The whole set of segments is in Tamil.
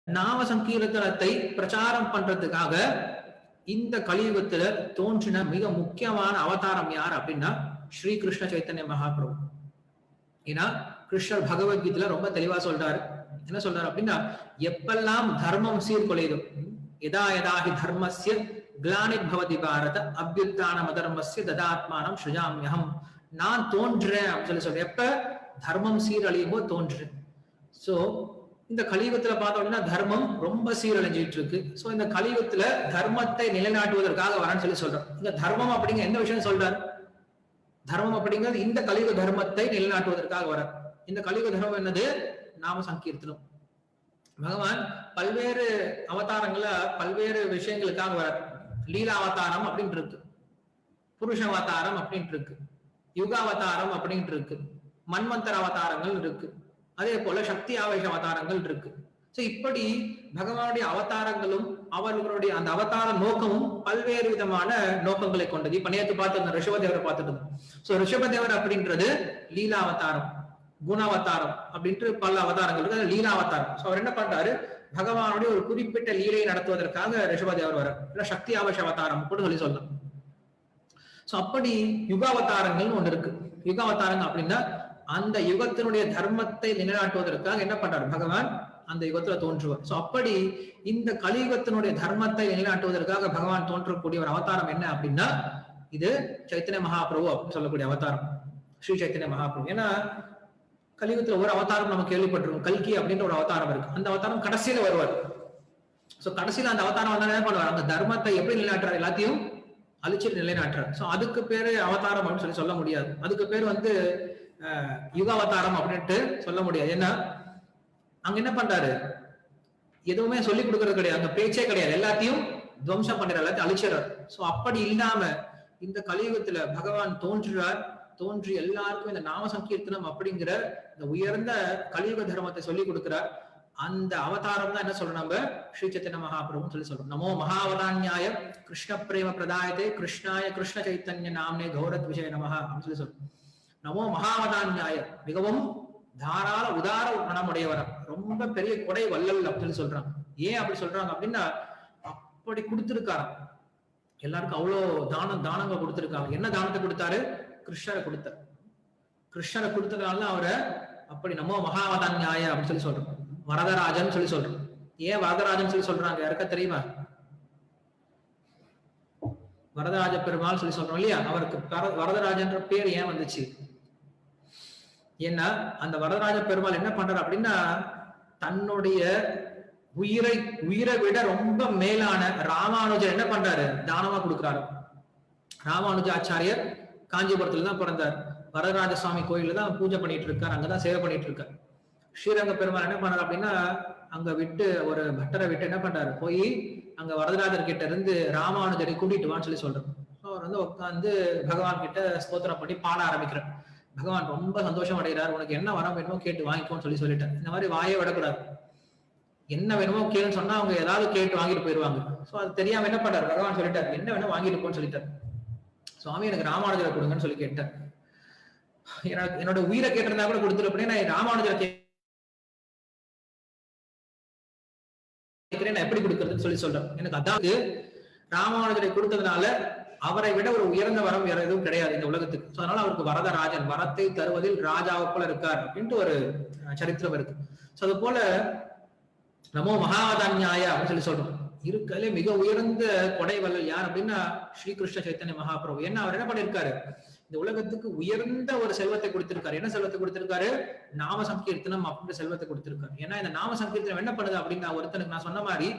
நாம சங்கீர்த்தனத்தை பிரச்சாரம் பண்றதுக்காக இந்த கலியுகத்துல தோன்றின மிக முக்கியமான அவதாரம் யார் அப்படின்னா ஸ்ரீ கிருஷ்ண சைத்தன்ய மகாபிரபு. ஏன்னா கிருஷ்ணர் பகவத்கீதையில ரொம்ப தெளிவா சொல்றாரு. என்ன சொல்றாரு அப்படின்னா, எப்பெல்லாம் தர்மம் சீர்குலையுதோ, எதா எதாஹி தர்மஸ்ய கிளானிர் பவதி பாரத அபியுத்தானம் அதர்மஸ்ய ததாத்மானம் ஸ்ருஜாம்யஹம். நான் தோன்றேன் அப்படின்னு சொல்றேன். எப்ப தர்மம் சீரழியுமோ தோன்றேன். சோ இந்த கலியுகத்துல பார்த்தோம் அப்படின்னா தர்மம் ரொம்ப சீரழிஞ்சிட்டு இருக்கு. சோ இந்த கலியுகத்துல தர்மத்தை நிலைநாட்டுவதற்காக வரேன்னு சொல்றோம். இந்த தர்மம் அப்படிங்கிற எந்த விஷயம் சொல்றாரு? தர்மம் அப்படிங்கிறது இந்த கலியுக தர்மத்தை நிலைநாட்டுவதற்காக வர. இந்த கலியுக தர்மம் என்னது? நாம சங்கீர்த்தனம். பகவான் பல்வேறு அவதாரங்கள பல்வேறு விஷயங்களுக்காக வர. லீலா அவதாரம் அப்படின்ட்டு இருக்கு, புருஷ அவதாரம் அப்படின்ட்டு இருக்கு, யுகாவதாரம் அப்படின்ட்டு இருக்கு, மன்வந்தர அவதாரங்கள் இருக்கு, அதே போல சக்தி ஆவேச அவதாரங்கள் இருக்கு. சோ இப்படி பகவானுடைய அவதாரங்களும் அவர்களுடைய அந்த அவதார நோக்கமும் பல்வேறு விதமான நோக்கங்களை கொண்டது. இப்ப நேற்று பார்த்து ரிஷபதேவரை பார்த்துட்டு. சோ ரிஷபதேவர் அப்படின்றது லீலா அவதாரம், குணாவதாரம் அப்படின்ட்டு பல அவதாரங்கள் இருக்கு. லீலா அவதாரம். சோ அவர் என்ன பண்றாரு? பகவானுடைய ஒரு குறிப்பிட்ட லீலையை நடத்துவதற்காக ரிஷபதேவர் வர, இல்ல சக்தி ஆவேச அவதாரம் கூட சொல்லலாம். சோ அப்படி யுகாவதாரங்கள் ஒண்ணு இருக்கு. யுகாவதாரங்கள் அப்படின்னா அந்த யுகத்தினுடைய தர்மத்தை நிலைநாட்டுவதற்காக என்ன பண்றாரு? பகவான் அந்த யுகத்துல தோன்றுவார். சோ அப்படி இந்த கலியுகத்தினுடைய தர்மத்தை நிலைநாட்டுவதற்காக பகவான் தோன்றக்கூடிய ஒரு அவதாரம் என்ன அப்படின்னா இது சைத்தன்ய மகாபிரபு அப்படின்னு சொல்லக்கூடிய அவதாரம், ஸ்ரீ சைத்தன்ய மகாபிரபு. ஏன்னா கலியுகத்துல ஒரு அவதாரம் நம்ம கேள்விப்பட்டிருக்கோம், கல்கி அப்படின்ற ஒரு அவதாரம் இருக்கு. அந்த அவதாரம் கடைசியில வருவார். சோ கடைசியில அந்த அவதாரம் வந்தா என்ன பண்ணுவார்? அந்த தர்மத்தை எப்படி நிலைநாட்டுறாரு? எல்லாத்தையும் அழிச்சிட்டு நிலைநாட்டுறாரு. சோ அதுக்கு பேரு அவதாரம் அப்படின்னு சொல்ல முடியாது. அதுக்கு பேர் யுகாவதாரம் அப்படின்ட்டு சொல்ல முடியாது. ஏன்னா அங்க என்ன பண்றாரு? எதுவுமே சொல்லிக் கொடுக்கறது கிடையாது, அங்க பேச்சே கிடையாது, எல்லாத்தையும் துவம்சம் பண்றாரு, எல்லாத்தையும் அழிச்சிடறார். சோ அப்படி இல்லாம இந்த கலியுகத்துல பகவான் தோன்றுறார். தோன்றி எல்லாருக்கும் இந்த நாம சங்கீர்த்தனம் அப்படிங்கிற இந்த உயர்ந்த கலியுக தர்மத்தை சொல்லிக் கொடுக்கிறார். அந்த அவதாரம் தான் என்ன சொல்றோம்? நம்ம ஸ்ரீ சைத்தன்ய மகாபிரபுன்னு சொல்லி சொல்றோம். நமோ மகாவதான்யாய கிருஷ்ண பிரேம பிரதாயத்தே கிருஷ்ணாய கிருஷ்ண சைத்தன்ய நாம்னே கௌரத் விஷய நமஹ அப்படின்னு சொல்லி சொல்றோம். நமோ மகாவதான்யாய, மிகவும் தாராள உதார மனமுடையவர், ரொம்ப பெரிய கொடை வல்லல் அப்படின்னு சொல்றாங்க. ஏன் அப்படி சொல்றாங்க அப்படின்னா அப்படி கொடுத்திருக்காராம் எல்லாருக்கும். அவ்வளவு தானங்கள் கொடுத்திருக்காங்க. என்ன தானத்தை கொடுத்தாரு? கிருஷ்ணரை கொடுத்தார். கிருஷ்ணரை கொடுத்ததுனால அவரை அப்படி நமோ மகாவதான்யாய அப்படின்னு சொல்லி சொல்றோம். வரதராஜன் சொல்லி சொல்றோம். ஏன் வரதராஜன் சொல்லி சொல்றாங்க? யாருக்கா தெரியுமா? வரதராஜ பெருமாள் சொல்லி சொல்றோம் இல்லையா? அவருக்கு வரதராஜன்ற பேர் ஏன் வந்துச்சு? ஏன்னா அந்த வரதராஜ பெருமாள் என்ன பண்றாரு அப்படின்னா தன்னுடைய உயிரை விட ரொம்ப மேலான ராமானுஜர் என்ன பண்றாரு? தானமா கொடுக்கிறாரு. ராமானுஜ ஆச்சாரியர் காஞ்சிபுரத்துல தான் பிறந்தார். வரதராஜ சுவாமி கோயில்ல தான் பூஜை பண்ணிட்டு இருக்காரு, அங்கதான் சேவை பண்ணிட்டு இருக்காரு. ஸ்ரீரங்க பெருமாள் என்ன பண்றாரு அப்படின்னா அங்க விட்டு ஒரு பட்டரை விட்டு என்ன பண்றாரு? போய் அங்க வரதராஜர் கிட்ட இருந்து ராமானுஜரை கூட்டிட்டு வான்னு சொல்லி சொல்றாரு. அவர் உட்காந்து பகவான் கிட்ட ஸ்தோத்திரம் பண்ணி பாட ஆரம்பிக்கிறார். பகவான் ரொம்ப சந்தோஷம் அடைகிறார். உனக்கு என்ன வரம் வேணுமோ கேட்டு வாங்கிக்கோன்னு சொல்லிட்டார். இந்த மாதிரி வாயே விடக்கூடாது. என்ன வேணுமோ கேளுன்னு சொன்னா அவங்க ஏதாவது கேட்டு வாங்கிட்டு போயிருவாங்க. சோ அது தெரியாம என்ன பண்றாரு? பகவான் சொல்லிட்டார், என்ன வேணும் வாங்கிட்டு போன்னு சொல்லிட்டார். சுவாமி எனக்கு ராமானுஜரை கொடுங்கன்னு சொல்லி கேட்டார். என்னோட உயிரை கேட்டிருந்தா கூட கொடுத்துரு அப்படின்னு நான் ராமானுஜரை கேட்கிறேன், நான் எப்படி கொடுக்கறதுன்னு சொல்லி சொல்றேன். எனக்கு அதாவது ராமானுஜரை கொடுத்ததுனால அவரை விட ஒரு உயர்ந்த வரம் வேற எதுவும் கிடையாது இந்த உலகத்துக்கு. அதனால அவருக்கு வரதராஜன், வரத்தை தருவதில் ராஜாவை போல இருக்கார் அப்படின்ட்டு ஒரு சரித்திரம் இருக்கு. சோ அது போல நமோ மகாவதான்யாய அப்படின்னு சொல்லி சொல்றோம். இருக்கலே மிக உயர்ந்த கொடை வல்லல் யார் அப்படின்னா ஸ்ரீ கிருஷ்ண சைத்தன்ய மகாபிரபு. ஏன்னா அவர் என்ன பண்ணிருக்காரு? இந்த உலகத்துக்கு உயர்ந்த ஒரு செல்வத்தை கொடுத்திருக்காரு. என்ன செல்வத்தை கொடுத்திருக்காரு? நாம சங்கீர்த்தனம் அப்படின்ற செல்வத்தை கொடுத்திருக்காரு. ஏன்னா இந்த நாம சங்கீர்த்தனம் என்ன பண்ணுது அப்படின்னா ஒருத்தனுக்கு நான் சொன்ன மாதிரி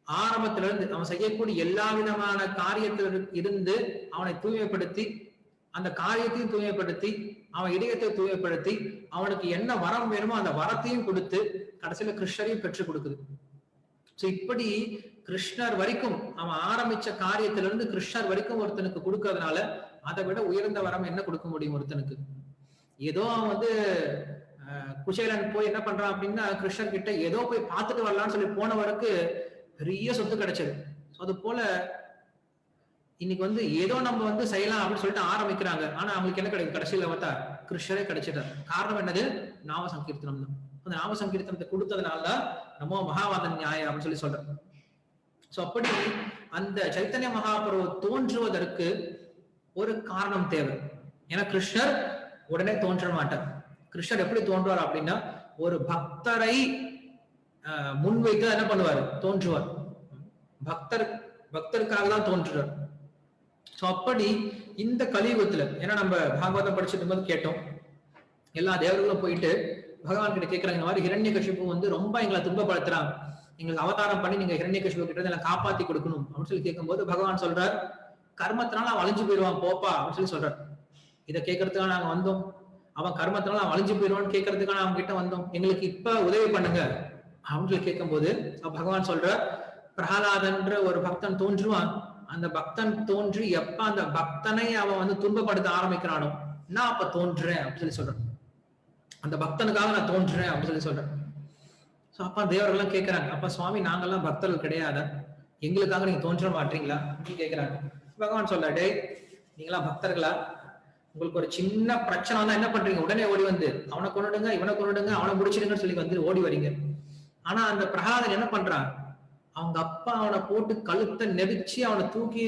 ஆரம்பத்துல இருந்து அவன் செய்யக்கூடிய எல்லா விதமான காரியத்தில் இருந்து அவனை தூய்மைப்படுத்தி, அந்த காரியத்தையும் தூய்மைப்படுத்தி, அவன் இதயத்தை தூய்மைப்படுத்தி, அவனுக்கு என்ன வரம் வேணுமோ அந்த வரத்தையும் கொடுத்து கடைசியில கிருஷ்ணரையும் பெற்றுக் கொடுக்குது. சோ இப்படி கிருஷ்ணர் வரைக்கும் அவன் ஆரம்பிச்ச காரியத்திலிருந்து கிருஷ்ணர் வரைக்கும் ஒருத்தனுக்கு கொடுக்கறதுனால அதை விட உயர்ந்த வரம் என்ன கொடுக்க முடியும் ஒருத்தனுக்கு? ஏதோ அவன் குசேலன் போய் என்ன பண்றான் அப்படின்னா கிருஷ்ணர் கிட்ட ஏதோ போய் பார்த்துட்டு வரலாம்னு சொல்லி போனவருக்கு பெரிய சொத்து கிடைச்சது. அது போல இன்னைக்கு ஏதோ நம்ம செய்யலாம் அப்படின்னு சொல்லிட்டு ஆரம்பிக்கிறாங்க. ஆனா அவங்களுக்கு என்ன கிடைக்கும்? கடைசியில பார்த்தா கிருஷ்ணரே கிடைச்சிட்டார். காரணம் என்னது? நாம சங்கீர்த்தனம் தான். அந்த நாம சங்கீர்த்தனத்தை கொடுத்ததுனால நமோ மகாவாதன் நியாயம் அப்படின்னு சொல்லி சொல்றோம். சோ அப்படி அந்த சைத்தன்ய மகாபிரபு தோன்றுவதற்கு ஒரு காரணம் தேவை. ஏன்னா கிருஷ்ணர் உடனே தோன்ற மாட்டார். கிருஷ்ணர் எப்படி தோன்றுவார் அப்படின்னா ஒரு பக்தரை முன்வைத்து என்ன பண்ணுவார், தோன்றுவார். பக்தருக்காக தான் தோன்றுவார். சோ அப்படி இந்த கலியுகத்துல, ஏன்னா நம்ம பாகவதம் படிச்சுட்டு போது கேட்டோம், எல்லா தேவர்களும் போயிட்டு பகவான் கிட்ட கேட்கறாங்க, இந்த மாதிரி ஹிரண்யகசிபு ரொம்ப எங்களை துன்பப்படுத்துறாங்க, எங்களுக்கு அவதாரம் பண்ணி நீங்க ஹிரண்யகசிபு கிட்ட எல்லாம் காப்பாத்தி கொடுக்கணும் அப்படின்னு சொல்லி கேட்கும்போது பகவான் சொல்றார், கர்மத்தினால அவன் அழிஞ்சு போயிடுவான் போப்பா அப்படின்னு சொல்லி சொல்றார். இதை கேட்கறதுக்காக நாங்க வந்தோம், அவன் கர்மத்தினால அவன் அழிஞ்சு போயிடுவான்னு கேட்கறதுக்காக அவங்க கிட்ட வந்தோம், எங்களுக்கு இப்ப உதவி பண்ணுங்க அப்படின்னு சொல்லி கேட்கும்போது பகவான் சொல்ற, பிரகலாதன்ற ஒரு பக்தன் தோன்றுவான், அந்த பக்தன் தோன்றி எப்ப அந்த பக்தனை அவன் துன்பப்படுத்த ஆரம்பிக்கிறானோ நான் அப்ப தோன்றேன் அப்படின்னு சொல்லி சொல்றேன், அந்த பக்தனுக்காக நான் தோன்றேன் அப்படின்னு சொல்லி சொல்றேன். சோ அப்ப தேவர்கள்லாம் கேட்கறாங்க, அப்ப சுவாமி நாங்கெல்லாம் பக்தர்கள் கிடையாதா, எங்களுக்காக நீங்க தோன்ற மாட்டீங்களா அப்படின்னு கேட்கிறாங்க. பகவான் சொல்ல, டே நீங்களா பக்தர்களா, உங்களுக்கு ஒரு சின்ன பிரச்சனை தான் என்ன பண்றீங்க, உடனே ஓடி வந்து அவனை கொண்டுடுங்க இவனை கொண்டுடுங்க அவனை முடிச்சிடுங்கன்னு சொல்லி ஓடி வரீங்க. ஆனா அந்த பிரகலாதன் என்ன பண்றான், அவங்க அப்பா அவனை போட்டு கழுத்தை நெரிச்சு அவனை தூக்கி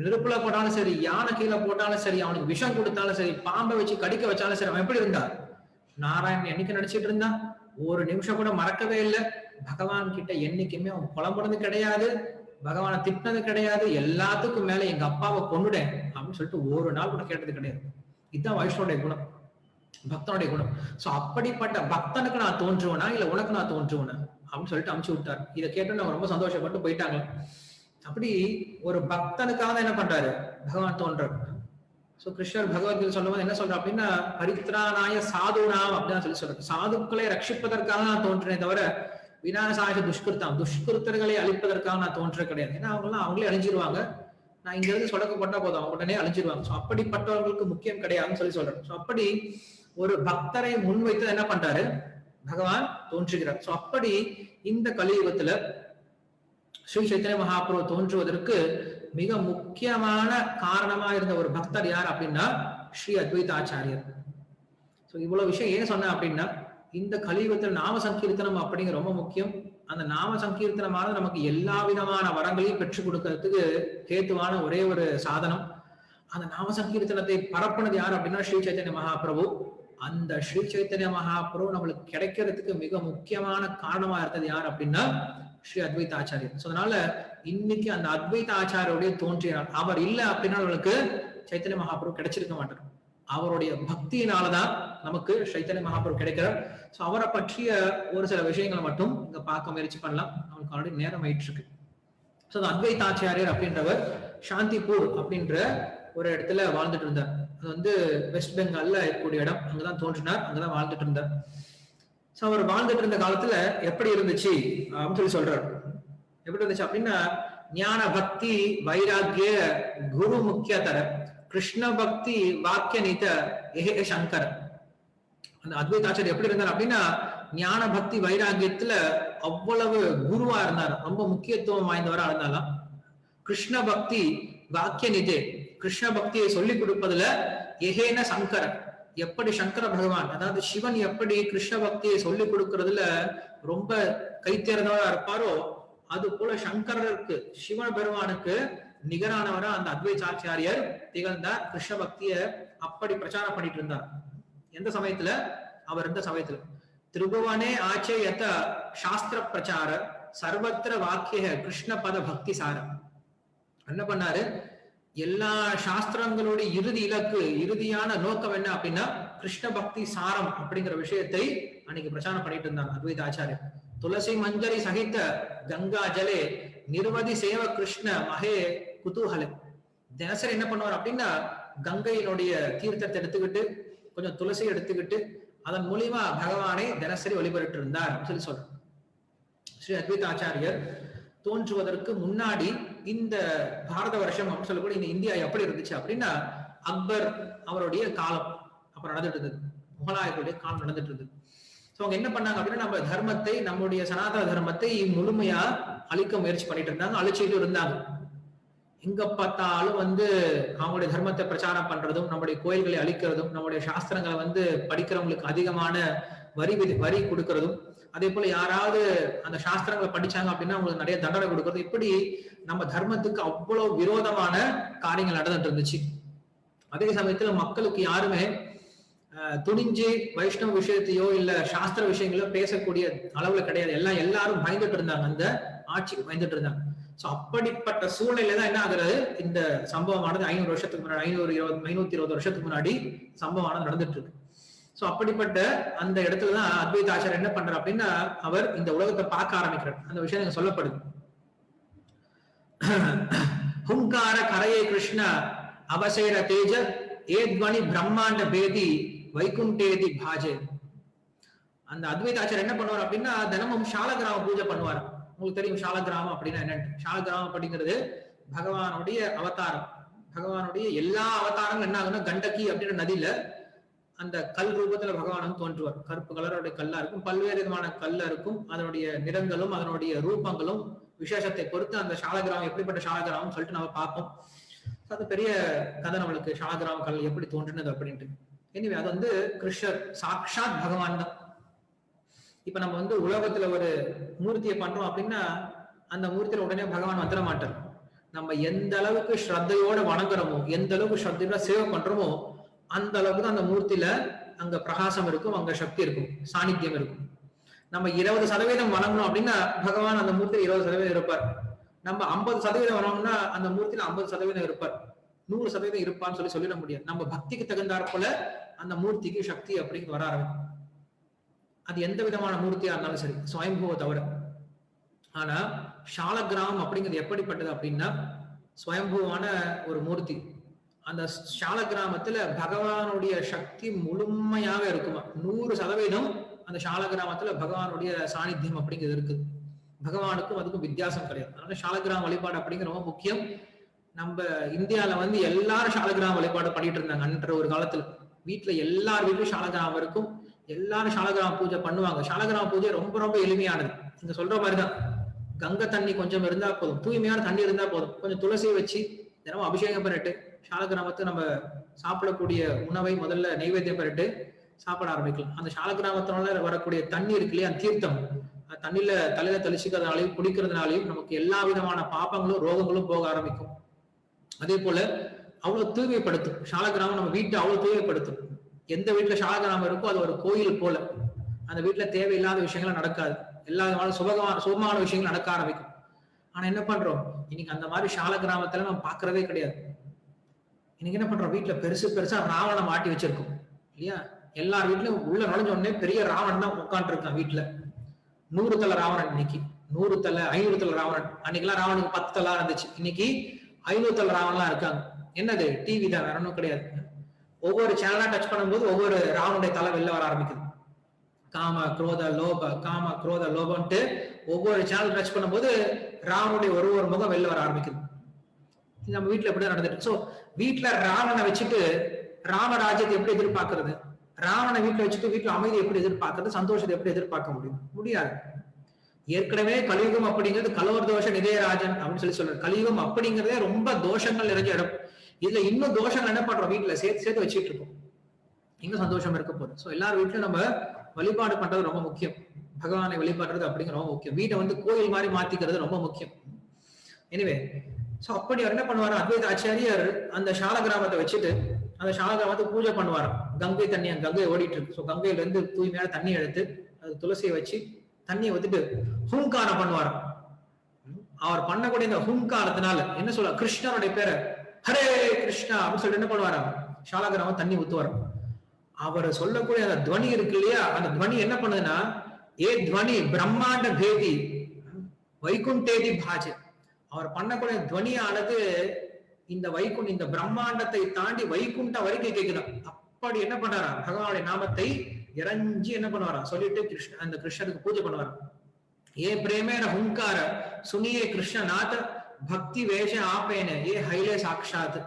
நெருப்புல போட்டாலும் சரி, யானை கீழே போட்டாலும் சரி, அவனுக்கு விஷம் கொடுத்தாலும் சரி, பாம்பை வச்சு கடிக்க வச்சாலும் சரி, அவன் எப்படி இருந்தா நாராயணன் என்னைக்கு நடிச்சிட்டு இருந்தான், ஒரு நிமிஷம் கூட மறக்கவே இல்லை. பகவான் கிட்ட என்னைக்குமே அவன் புலம்புனது கிடையாது, பகவானை திட்டினது கிடையாது, எல்லாத்துக்கும் மேல எங்க அப்பாவை கொண்டுடேன் அப்படின்னு சொல்லிட்டு ஒரு நாள் கூட கேட்டது கிடையாது. இதுதான் வைஷ்ணவனுடைய குணம், பக்தனுடைய குணம். சோ அப்படிப்பட்ட பக்தனுக்கு நான் தோன்றுவனா இல்ல உனக்கு நான் தோன்றுவனா அப்படின்னு சொல்லிட்டு அமுச்சு விட்டாரு. இதை கேட்டு நம்ம ரொம்ப சந்தோஷப்பட்டு போயிட்டாங்க. அப்படி ஒரு பக்தனுக்காக என்ன பண்றாரு பகவான் தோன்றார். சோ கிருஷ்ணர் பகவத்கீதை சொல்லும்போது என்ன சொல்ற அப்படின்னா, பரித்ராணாய சாதுனாம் அப்படின்னு சொல்லி சொல்ற, சாதுக்களை ரட்சிப்பதற்காக நான் தோன்றேனே தவிர விநாசாய துஷ்கிருத்தம், துஷ்கிருத்தர்களை அழிப்பதற்காக நான் தோன்ற கிடையாது. ஏன்னா அவங்களே அழிஞ்சிருவாங்க, நான் இங்க இருந்து சொடக்கப்பட்டா போதும் அவங்க உடனே அழிஞ்சிருவாங்க. சோ அப்படிப்பட்டவர்களுக்கு முக்கியம் கிடையாதுன்னு சொல்லி சொல்றேன். சோ அப்படி ஒரு பக்தரை முன்வைத்து என்ன பண்றாரு பகவான் தோன்றுகிறார். சோ அப்படி இந்த கலியுகத்துல ஸ்ரீ சைத்தன்ய மகாபிரபு தோன்றுவதற்கு மிக முக்கியமான காரணமா இருந்த ஒரு பக்தர் யார் அப்படின்னா ஸ்ரீ அத்வைதாச்சாரியர். சோ இவ்வளவு விஷயம் ஏன் சொன்ன அப்படின்னா, இந்த கலியுகத்துல நாம சங்கீர்த்தனம் அப்படிங்கிற ரொம்ப முக்கியம். அந்த நாம சங்கீர்த்தனமானது நமக்கு எல்லா விதமான வரங்களையும் பெற்றுக் கொடுக்கறதுக்கு ஹேத்துவான ஒரே ஒரு சாதனம். அந்த நாம சங்கீர்த்தனத்தை பரப்புனது யார் அப்படின்னா ஸ்ரீ சைத்தன்ய மகாபிரபு. அந்த ஸ்ரீ சைத்தன்ய மகாபிரபு நம்மளுக்கு கிடைக்கிறதுக்கு மிக முக்கியமான காரணமா இருந்தது யார் அப்படின்னா ஸ்ரீ அத்வைத ஆச்சாரியர். சோ அதனால இன்னைக்கு அந்த அத்வைத ஆச்சாரியுடைய தோன்றினார். அவர் இல்லை அப்படின்னா நம்மளுக்கு சைத்தன்ய மகாபிரபு கிடைச்சிருக்க மாட்டார். அவருடைய பக்தியினாலதான் நமக்கு சைத்தன்ய மகாபிரபு கிடைக்கிறார். சோ அவரை பற்றிய ஒரு சில விஷயங்களை மட்டும் இங்க பார்க்க முயற்சி பண்ணலாம், நமக்கு ஆல்ரெடி நேரம் ஆயிட்டு இருக்கு. சோ அத்வைதாச்சாரியர் அப்படின்றவர் சாந்திபூர் அப்படின்ற ஒரு இடத்துல வாழ்ந்துட்டு இருந்தார். அது வெஸ்ட் பெங்கால்ல இருக்கக்கூடிய இடம், அங்கதான் தோன்றினார், அங்கதான் வாழ்ந்துட்டு இருந்தார். சோ அவர் வாழ்ந்துட்டு இருந்த காலத்துல எப்படி இருந்துச்சு அப்படின்னு சொல்லி சொல்றாரு. எப்படி இருந்துச்சு அப்படின்னா, ஞான பக்தி வைராகிய குரு முக்கிய தர கிருஷ்ண பக்தி வாக்கிய நீத ஏ சங்கர். அந்த அத்வைதாச்சாரியர் எப்படி இருந்தார் அப்படின்னா, ஞான பக்தி வைராகியத்துல அவ்வளவு குருவா இருந்தார், ரொம்ப முக்கியத்துவம் வாய்ந்தவரா இருந்தாலும். கிருஷ்ண பக்தி வாக்கிய நிதே, கிருஷ்ண பக்தியை சொல்லிக் கொடுப்பதுல எகேன சங்கர், எப்படி சங்கர பகவான் அதாவது சிவன் எப்படி கிருஷ்ண பக்தியை சொல்லிக் கொடுக்கறதுல ரொம்ப கைத்தேர்ந்தவரா இருப்பாரோ, அது போல சங்கரருக்கு சிவன் பெருமானுக்கு நிகரானவரா அந்த அத்வைதாச்சாரியர் திகழ்ந்தார். கிருஷ்ண பக்திய அப்படி பிரச்சாரம் பண்ணிட்டு இருந்தார். எந்த சமயத்துல? அவர் இருந்த சமயத்துல திரிபுவனே ஆச்சேயத சாஸ்திர பிரச்சார சர்வத்திர வாக்கிய கிருஷ்ண பத பக்தி சாரம். என்ன பண்ணாரு? எல்லா சாஸ்திரங்களுடைய இறுதி இலக்கு, இறுதியான நோக்கம் என்ன அப்படின்னா கிருஷ்ண பக்தி சாரம் அப்படிங்கிற விஷயத்தை அன்னைக்கு பிரச்சாரம் பண்ணிட்டு இருந்தாங்க அத்வைத ஆச்சாரியர். துளசி மஞ்சரி சகித கங்கா ஜலே நிர்வதி சேவ கிருஷ்ண மகே குதூகலே. தினசரி என்ன பண்ணுவார் அப்படின்னா, கங்கையினுடைய தீர்த்தத்தை எடுத்துக்கிட்டு கொஞ்சம் துளசி எடுத்துக்கிட்டு அதன் மூலியமா பகவானை தினசரி வழிபட்டு இருந்தார் சொல்லி சொல்றேன். ஸ்ரீ அத்வைத ஆச்சாரியர் தோன்றுவதற்கு முன்னாடி இந்த பாரத வருஷம் அப்படின்னு சொல்லக்கூடிய இந்த இந்தியா எப்படி இருந்துச்சு அப்படின்னா, அக்பர் அவருடைய காலம் அப்ப நடந்துட்டு இருந்தது, முகலாயர்களுடைய காலம் நடந்துட்டு இருந்தது. சோ அவங்க என்ன பண்ணாங்க அப்படின்னா, நம்ம தர்மத்தை, நம்முடைய சனாதன தர்மத்தை முழுமையா அழிக்க முயற்சி பண்ணிட்டு இருந்தாங்க, அழிச்சிட்டு இருந்தாங்க. எங்க பார்த்தாலும் அவங்களுடைய தர்மத்தை பிரச்சாரம் பண்றதும், நம்முடைய கோயில்களை அழிக்கிறதும், நம்முடைய சாஸ்திரங்களை படிக்கிறவங்களுக்கு அதிகமான வரி கொடுக்கறதும், அதே போல யாராவது அந்த சாஸ்திரங்களை படிச்சாங்க அப்படின்னா அவங்களுக்கு நிறைய தண்டனை கொடுக்கறது, இப்படி நம்ம தர்மத்துக்கு அவ்வளவு விரோதமான காரியங்கள் நடந்துட்டு இருந்துச்சு. அதே சமயத்துல மக்களுக்கு யாருமே துணிஞ்சு வைஷ்ணவ விஷயத்தையோ இல்ல சாஸ்திர விஷயங்களோ பேசக்கூடிய அளவுல கிடையாது. எல்லாரும் பயந்துட்டு இருந்தாங்க, அந்த ஆட்சிக்கு பயந்துட்டு இருந்தாங்க. சோ அப்படிப்பட்ட சூழ்நிலையில தான் என்ன ஆகுறது, இந்த சம்பவமானது 500 வருஷத்துக்கு முன்னாடி 520 வருஷத்துக்கு முன்னாடி சம்பவமானது நடந்துட்டு இருக்கு. சோ அப்படிப்பட்ட அந்த இடத்துலதான் அத்வைத ஆச்சாரியர் என்ன பண்றாரு அப்படின்னா, அவர் இந்த உலகத்தை பார்க்க ஆரம்பிக்கிறார். அந்த விஷயம் எனக்கு சொல்லப்படுது. ஹுங்கார கரையே கிருஷ்ண அவசேர தேஜ ஏத்வனி பிரம்மாண்ட பேதி வைகுண்டேதி பாஜே. அந்த அத்வைத ஆச்சாரியர் என்ன பண்ணுவார் அப்படின்னா, தினமும் சாலகிராம பூஜை பண்ணுவார். உங்களுக்கு தெரியும் சாலகிராமம் அப்படின்னா என்னன்னு. சாலகிராமம் அப்படிங்கிறது பகவானுடைய அவதாரம். பகவானுடைய எல்லா அவதாரங்களும் என்ன ஆகுன்னா, கண்டகி அப்படின்ற நதியில அந்த கல் ரூபத்துல பகவான் வந்து தோன்றுவார். கருப்பு கலருடைய கல்லா இருக்கும், பல்வேறு விதமான கல்லா இருக்கும். அதனுடைய நிறங்களும் அதனுடைய ரூபங்களும் விசேஷத்தை பொறுத்து அந்த சாலகிராமம் எப்படிப்பட்ட சாலகிராமம் சொல்லிட்டு நம்ம பார்ப்போம். அது பெரிய கதை நம்மளுக்கு, சாலகிராம கல் எப்படி தோன்றினது அப்படின்ட்டு. எனிவே அது வந்து கிருஷ்ணர் சாக்ஷாத் பகவான் தான். இப்ப நம்ம வந்து உலகத்துல ஒரு மூர்த்தியை பண்றோம் அப்படின்னா அந்த மூர்த்தியில உடனே பகவான் வந்துட மாட்டார். நம்ம எந்த அளவுக்கு ஸ்ரத்தையோட வணங்குறோமோ, எந்த அளவுக்கு ஸ்ரத்தையோட சேவை பண்றோமோ, அந்த அளவுக்கு தான் அந்த மூர்த்தியில அங்க பிரகாசம் இருக்கும், அங்க சக்தி இருக்கும், சாநித்தியம் இருக்கும். நம்ம 20% வணங்கணும் அப்படின்னா பகவான் அந்த மூர்த்தியில 20% இருப்பார். நம்ம 50% வணங்கணும்னா அந்த மூர்த்தியில 50% இருப்பார். 100% இருப்பான்னு சொல்லிட முடியாது. நம்ம பக்திக்கு தகுந்தாற் போல அந்த மூர்த்திக்கு சக்தி அப்படிங்கிறது வர ஆரம்பிக்கும். அது எந்த விதமான மூர்த்தியா இருந்தாலும் சரி, ஸ்வயம்புவை தவிர. ஆனா சாலகிராமம் அப்படிங்கிறது எப்படிப்பட்டது அப்படின்னா, ஸ்வயம்புவான ஒரு மூர்த்தி. அந்த சாலகிராமத்துல பகவானுடைய சக்தி முழுமையாக இருக்குமா, 100% அந்த சாலகிராமத்துல பகவானுடைய சாநித்தியம் அப்படிங்கிறது இருக்குது. பகவானுக்கும் அதுக்கும் வித்தியாசம் கிடையாது. அதனால சாலகிராம வழிபாடு அப்படிங்கிற ரொம்ப முக்கியம். நம்ம இந்தியால வந்து எல்லாரும் சாலகிராம வழிபாடு பண்ணிட்டு இருந்தாங்க அன்ற ஒரு காலத்துல. வீட்டுல எல்லார் வீட்லயும் சாலகிராமம் இருக்கும், எல்லாரும் சாலகிராம பூஜை பண்ணுவாங்க. சாலகிராம பூஜை ரொம்ப ரொம்ப எளிமையானது. நீங்க சொல்ற மாதிரிதான், கங்கை தண்ணி கொஞ்சம் இருந்தா போதும், தூய்மையான தண்ணி இருந்தா போதும், கொஞ்சம் துளசியை வச்சு தினமும் அபிஷேகம் பண்ணிட்டு சாலகிராமத்தை நம்ம சாப்பிடக்கூடிய உணவை முதல்ல நைவேத்தியம் பண்ணிட்டு சாப்பிட ஆரம்பிக்கலாம். அந்த சாலகிராமத்தினால வரக்கூடிய தண்ணி இருக்கு இல்லையா, தீர்த்தம், தண்ணியில தலையில தெளிச்சுக்கிறதுனாலையும் குடிக்கிறதுனாலையும் நமக்கு எல்லா விதமான பாப்பங்களும் ரோகங்களும் போக ஆரம்பிக்கும். அதே போல அவ்வளவு தூய்மைப்படுத்தும் சாலகிராமம். நம்ம வீட்டை அவ்வளவு தூய்மைப்படுத்தும். எந்த வீட்டுல சாலகிராமம் இருக்கோ அது ஒரு கோயில் போல. அந்த வீட்டுல தேவையில்லாத விஷயங்கள் நடக்காது, எல்லா விதமான சுகமான விஷயங்கள் நடக்க ஆரம்பிக்கும். ஆனா என்ன பண்றோம் இன்னைக்கு, அந்த மாதிரி சாலகிராமத்துல நம்ம பாக்குறதே கிடையாது. இன்னைக்கு என்ன பண்றோம், வீட்டுல பெருசு பெருசா ராவணம் மாட்டி வச்சிருக்கோம் இல்லையா. எல்லார் வீட்லயும் உள்ள நுழைஞ்ச உடனே பெரிய ராவணன் தான் உட்காந்து இருக்கான் வீட்டுல. 100 தலை ராவணன் இன்னைக்கு, 100 தலை 500 தலை ராவணன். அன்னைக்கெல்லாம் ராவனுக்கு 10 தலை இருந்துச்சு, இன்னைக்கு 500 தலை ராவணன்லாம் இருக்காங்க. என்னது, டிவி தான், வேற ஒன்றும் கிடையாது. ஒவ்வொரு சேனலா டச் பண்ணும்போது ஒவ்வொரு ராவனுடைய தலை வெளில வர ஆரம்பிக்குது. காம குரோத லோப, காம குரோத லோபன்ட்டு ஒவ்வொரு சேனல் டச் பண்ணும்போது ராவனுடைய ஒரு முகம் வெளில வர ஆரம்பிக்குது. நம்ம வீட்டுல எப்படிதான் நடந்துட்டு. சோ வீட்டுல ராவணனை வச்சுட்டு ராமராஜ்யத்தை எப்படி எதிர்பார்க்கறது, ராவணனை வீட்டுல வச்சுட்டு வீட்டுல அமைதி எப்படி எதிர்பார்க்கறது, சந்தோஷத்தை எப்படி எதிர்பார்க்க முடியாது. ஏற்கனவே கலியுகம் அப்படிங்கிறது கலோர் தோஷ நிதயராஜன் அப்படின்னு சொல்றாரு. கலியுகம் அப்படிங்கிறதே ரொம்ப தோஷங்கள் நிறைஞ்ச இடம். இதுல இன்னும் தோஷங்கள் என்ன பண்றோம், வீட்டுல சேர்த்து வச்சுட்டு இருக்கோம். எங்க சந்தோஷம் இருக்க போகுது. சோ எல்லார் வீட்லயும் நம்ம வழிபாடு பண்றது ரொம்ப முக்கியம். பகவானை வழிபாடுறது அப்படிங்கிற ரொம்ப முக்கியம். வீட்டை வந்து கோயில் மாதிரி மாத்திக்கிறது ரொம்ப முக்கியம். எனிவே, சோ அப்படி அவர் என்ன பண்ணுவாரு, அத்வைத ஆச்சாரியர் அந்த சாலகிராமத்தை வச்சுட்டு அந்த சாலகிராமத்தை பூஜை பண்ணுவார். கங்கை தண்ணி, கங்கை ஓடிட்டு இருக்கு. ஸோ கங்கையில இருந்து தூய்மையான தண்ணி எடுத்து அது துளசியை வச்சு தண்ணியை ஊத்திட்டு ஹூங்காரம் பண்ணுவார். அவர் பண்ணக்கூடிய இந்த ஹூங்காரத்தினால என்ன சொல்ல, கிருஷ்ணருடைய பேரை ஹரே கிருஷ்ணா அப்படின்னு சொல்லிட்டு என்ன பண்ணுவாரா, சாலகிராமம் தண்ணி ஊத்துவார். அவர் சொல்லக்கூடிய அந்த துவனி இருக்கு இல்லையா, அந்த துவனி என்ன பண்ணுதுன்னா, ஏ துவனி பிரம்மாண்ட பேதி வைகுண்டேதி பாஜ. அவர் பண்ணக்கூடிய துவனியானது இந்த பிரம்மாண்டத்தை தாண்டி வைகுண்ட வரைக்கும் கேக்குதான். அப்படி என்ன பண்ணாரா, பகவானுடைய நாமத்தை இறஞ்சி என்ன பண்ணுவாரா சொல்லிட்டு அந்த கிருஷ்ணருக்கு பூஜை பண்ணுவாரா. ஏ பிரேமேன ஹுங்கார சுனியே கிருஷ்ணநாத பக்தி வேஷ ஆப்பேன ஏ ஹைலே சாட்சாத்.